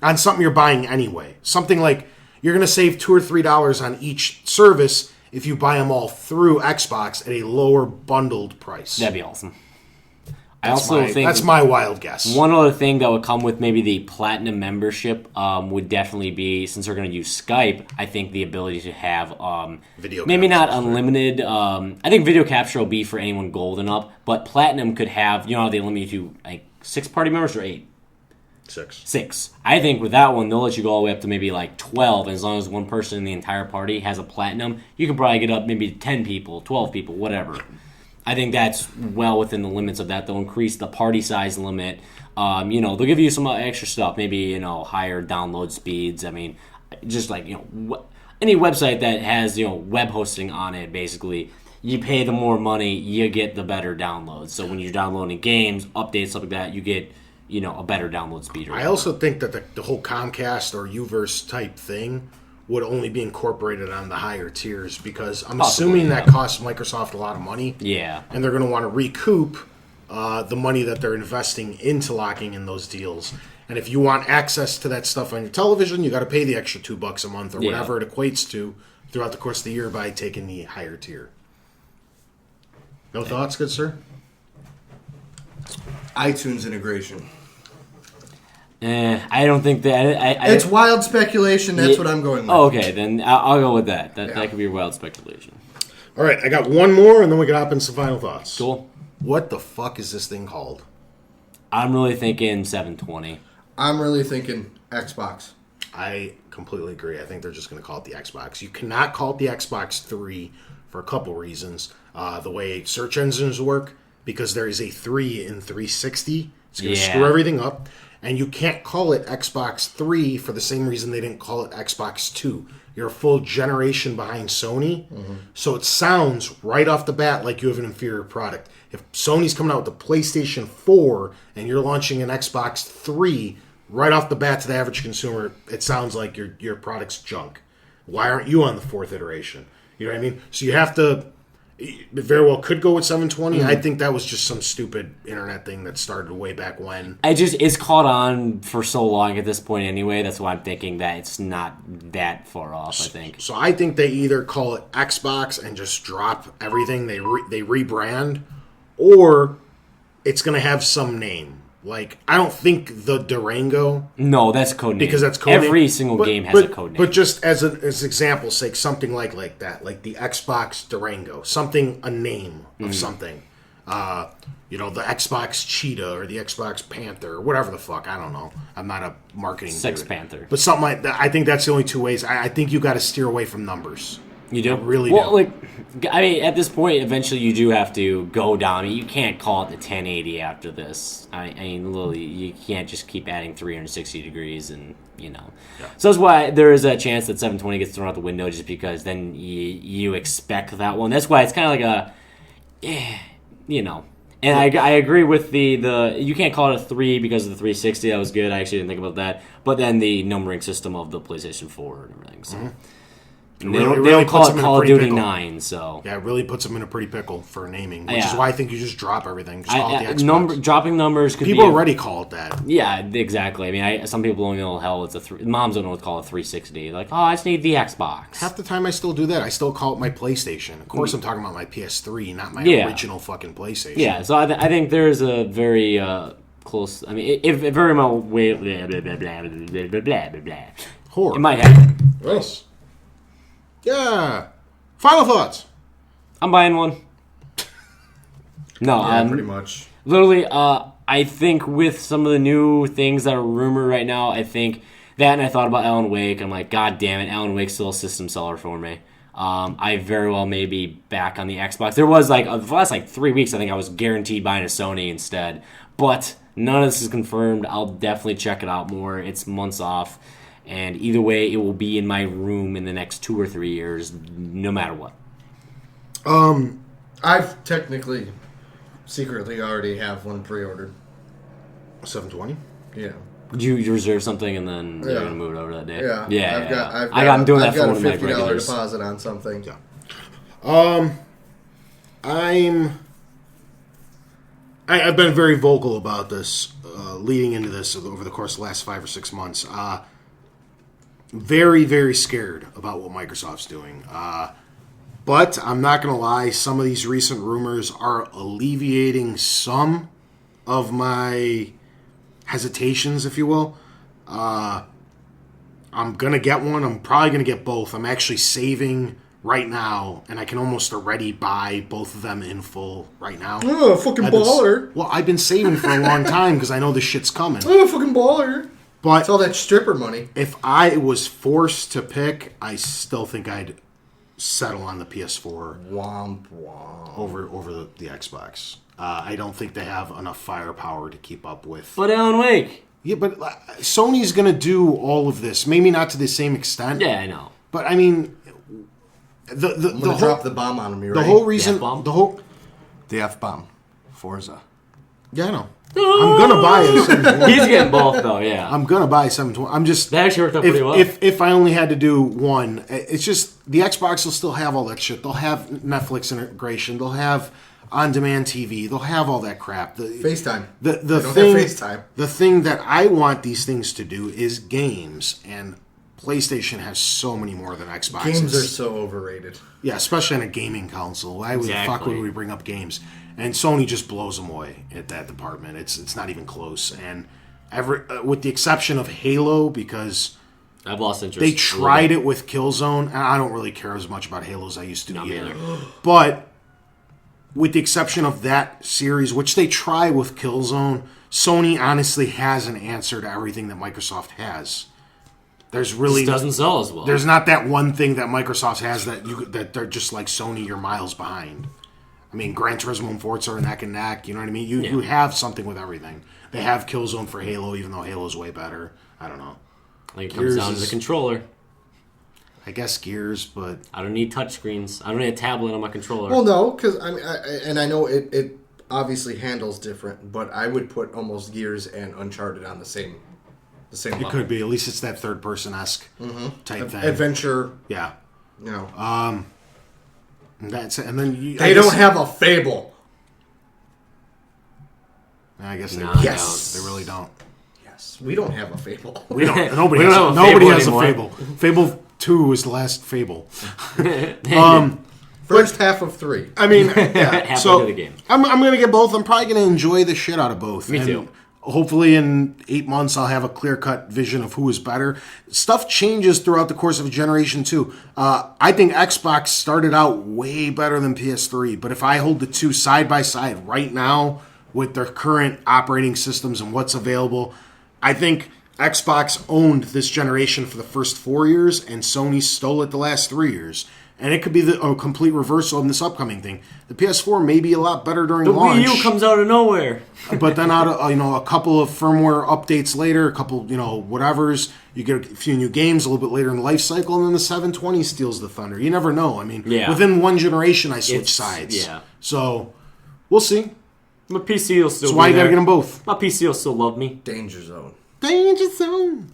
S2: on something you're buying anyway, something like you're going to save $2 or $3 on each service, if you buy them all through Xbox at a lower bundled price.
S3: That'd be awesome.
S2: That's my wild guess.
S3: One other thing that would come with maybe the Platinum membership would definitely be, since they're going to use Skype, I think the ability to have
S2: video
S3: maybe not
S2: capture.
S3: unlimited. I think video capture will be for anyone gold and up, but Platinum could have, how they limit you to like 6 party members or 8? 6. I think with that one, they'll let you go all the way up to maybe like 12, and as long as one person in the entire party has a Platinum, you can probably get up maybe 10 people, 12 people, whatever. I think that's well within the limits of that. They'll increase the party size limit. They'll give you some extra stuff, maybe, higher download speeds. I mean, just like, any website that has, web hosting on it, basically, you pay the more money, you get the better downloads. So when you're downloading games, updates, stuff like that, you get, a better download speed.
S2: I also think that the whole Comcast or Uverse type thing would only be incorporated on the higher tiers, because I'm assuming that costs Microsoft a lot of money.
S3: Yeah.
S2: And they're going to want to recoup the money that they're investing into locking in those deals. And if you want access to that stuff on your television, you got to pay the extra $2 a month or whatever it equates to throughout the course of the year by taking the higher tier. No thoughts, good sir?
S4: iTunes integration.
S3: I don't think that...
S4: It's wild speculation. That's what I'm going with.
S3: Oh, okay. Then I'll go with that. That could be a wild speculation.
S2: All right, I got one more, and then we can hop into some final thoughts.
S3: Cool.
S2: What the fuck is this thing called?
S3: I'm really thinking 720.
S4: I'm really thinking Xbox.
S2: I completely agree. I think they're just going to call it the Xbox. You cannot call it the Xbox 3 for a couple reasons. The way search engines work, because there is a 3 in 360. It's going to screw everything up. And you can't call it Xbox 3 for the same reason they didn't call it Xbox 2. You're a full generation behind Sony. So it sounds right off the bat like you have an inferior product. If Sony's coming out with the PlayStation 4 and you're launching an Xbox 3, right off the bat to the average consumer, it sounds like your product's junk. Why aren't you on the 4th iteration? You know what I mean? So you have to... It very well could go with 720. I think that was just some stupid internet thing that started way back when.
S3: It's caught on for so long at this point anyway. That's why I'm thinking that it's not that far off, I think.
S2: So I think they either call it Xbox and just drop everything, they rebrand, or it's going to have some name. Like, I don't think the Durango...
S3: No, that's code name.
S2: Because that's code name.
S3: Every single game has a code name.
S2: But just as example's sake, something like that. Like the Xbox Durango. A name of something. The Xbox Cheetah or the Xbox Panther or whatever the fuck. I don't know. I'm not a marketing
S3: Sex
S2: dude.
S3: Panther.
S2: But something like that. I think that's the only two ways. I think you got to steer away from numbers.
S3: You do?
S2: I really
S3: do.
S2: do.
S3: At this point, eventually you do have to go down. You can't call it the 1080 after this. I mean, literally, you can't just keep adding 360 degrees and, Yeah. So that's why there is a chance that 720 gets thrown out the window, just because then you expect that one. That's why it's kind of like And I agree with the you can't call it a 3 because of the 360. That was good. I actually didn't think about that. But then the numbering system of the PlayStation 4 and everything. So. They don't call it Call of Duty 9, so...
S2: Yeah, it really puts them in a pretty pickle for naming, which is why I think you just drop everything. Just call it the Xbox.
S3: Dropping numbers could
S2: People already call it that.
S3: Yeah, exactly. I mean, some people don't know, hell, it's a... Moms don't know what to call it 360. Like, I just need the Xbox.
S2: Half the time I still do that. I still call it my PlayStation. Of course I'm talking about my PS3, not my original fucking PlayStation.
S3: Yeah, so I think there's a very close... I mean, if very well... Blah, blah, blah, blah, blah, blah, blah, blah.
S2: Horror.
S3: It might happen.
S2: Nice. Yeah. Final thoughts.
S3: I'm buying one. No,
S4: pretty much.
S3: Literally, I think with some of the new things that are rumored right now, I think that, and I thought about Alan Wake. I'm like, God damn it, Alan Wake's still a system seller for me. I very well may be back on the Xbox. There was the last 3 weeks, I think I was guaranteed buying a Sony instead. But none of this is confirmed. I'll definitely check it out more. It's months off. And either way, it will be in my room in the next 2 or 3 years, no matter what.
S4: I've technically, secretly already have one pre-ordered.
S2: 720?
S4: Yeah.
S3: Would you reserve something and then you're going to move it over that day?
S4: Yeah.
S3: I'm doing that for one
S4: I've
S3: of
S4: got
S3: my
S4: a $50
S3: regulars.
S4: deposit on something.
S2: Yeah. I've been very vocal about this leading into this over the course of the last 5 or 6 months. Very, very scared about what Microsoft's doing. But I'm not going to lie, some of these recent rumors are alleviating some of my hesitations, if you will. I'm going to get one. I'm probably going to get both. I'm actually saving right now, and I can almost already buy both of them in full right now.
S4: Oh, fucking baller.
S2: I've been saving for a long time because I know this shit's coming.
S4: Oh, fucking baller.
S2: But
S4: It's all that stripper money.
S2: if I was forced to pick, I still think I'd settle on the PS4
S4: Womp womp.
S2: over the Xbox. I don't think they have enough firepower to keep up with.
S3: But Alan Wake.
S2: Yeah, but Sony's going to do all of this. Maybe not to the same extent.
S3: Yeah, I know.
S2: But I mean,
S4: I'm gonna drop the bomb on him. You
S2: the
S4: ready?
S2: whole reason,
S3: F-bomb?
S2: the whole.
S4: The F-bomb. Forza.
S2: Yeah, I know. I'm gonna buy a 720.
S3: He's getting both, though, yeah.
S2: I'm gonna buy a 720. I'm just.
S3: That actually worked out pretty well.
S2: If I only had to do one, it's just the Xbox will still have all that shit. They'll have Netflix integration. They'll have on-demand TV. They'll have all that crap.
S4: FaceTime.
S2: The
S4: They don't
S2: thing,
S4: have FaceTime.
S2: The thing that I want these things to do is games, and PlayStation has so many more than Xbox.
S4: Games are so overrated.
S2: Yeah, especially on a gaming console. Why the fuck
S3: Exactly.
S2: would we bring up games? And Sony just blows them away at that department. It's not even close. And with the exception of Halo, because
S3: I've lost interest.
S2: they tried it with Killzone, and I don't really care as much about Halo as I used to
S3: me
S2: either.
S3: either.
S2: But with the exception of that series, which they try with Killzone, Sony honestly has an answer to everything that Microsoft has. There's really
S3: Just doesn't sell as well.
S2: there's not that one thing that Microsoft has that they're just like Sony, you're miles behind. I mean, Gran Turismo and Forza are neck and neck. You know what I mean? You have something with everything. They have Killzone for Halo, even though Halo's way better. I don't know.
S3: I think it
S2: Gears
S3: comes down to the
S2: is-
S3: controller.
S2: I guess Gears, but
S3: I don't need touchscreens. I don't need a tablet on my controller.
S4: Well, no, because I know it obviously handles different, but I would put almost Gears and Uncharted on the same
S2: it
S4: level.
S2: could be. At least it's that third person esque type thing.
S4: Adventure.
S2: Yeah.
S4: You know,
S2: And that's it. And then
S4: they don't have a Fable.
S2: I guess they
S3: No,
S2: really
S4: Yes.
S2: don't. They really don't.
S4: Yes, we don't have a Fable.
S2: We don't. Nobody
S3: We
S2: has,
S3: don't have a
S2: nobody
S3: Fable
S2: has
S3: anymore.
S2: a Fable. Fable 2 was the last Fable.
S4: First half of 3.
S2: I mean, yeah.
S3: Halfway
S2: So
S3: through the game.
S2: I'm going to get both. I'm probably going to enjoy the shit out of both.
S3: Me
S2: And
S3: too.
S2: Hopefully in 8 months I'll have a clear-cut vision of who is better. Stuff changes throughout the course of a generation too. I think Xbox started out way better than PS3, but if I hold the two side by side right now with their current operating systems and what's available, I think Xbox owned this generation for the first 4 years and Sony stole it the last 3 years. And it could be a complete reversal in this upcoming thing. The PS4 may be a lot better during
S3: The
S2: launch.
S3: Wii U comes out of nowhere.
S2: But then out of a couple of firmware updates later, a couple whatevers, you get a few new games a little bit later in the life cycle, and then the 720 steals the thunder. You never know. I mean, within one generation, I switch sides.
S3: Yeah.
S2: So we'll see.
S3: My PC will still.
S2: That's why
S3: be
S2: you gotta
S3: there.
S2: get them both.
S3: My PC will still love me.
S4: Danger Zone.
S2: Danger zone.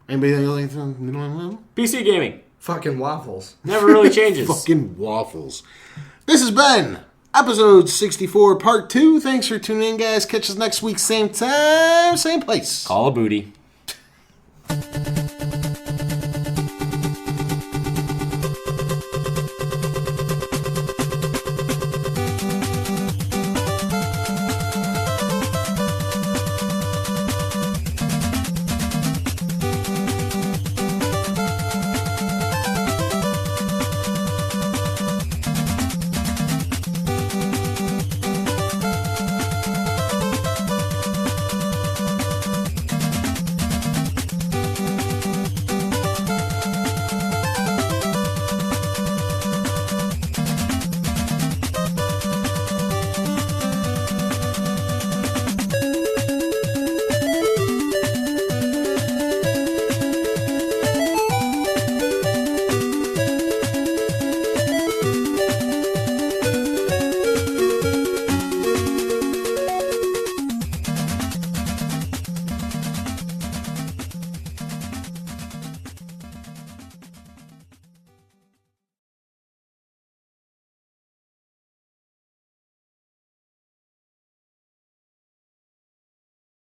S2: Anybody like that?
S3: PC gaming
S4: Fucking waffles.
S3: never really changes.
S2: Fucking waffles. This has been episode 64, part 2. Thanks for tuning in, guys. Catch us next week, same time, same place.
S3: Call of Booty.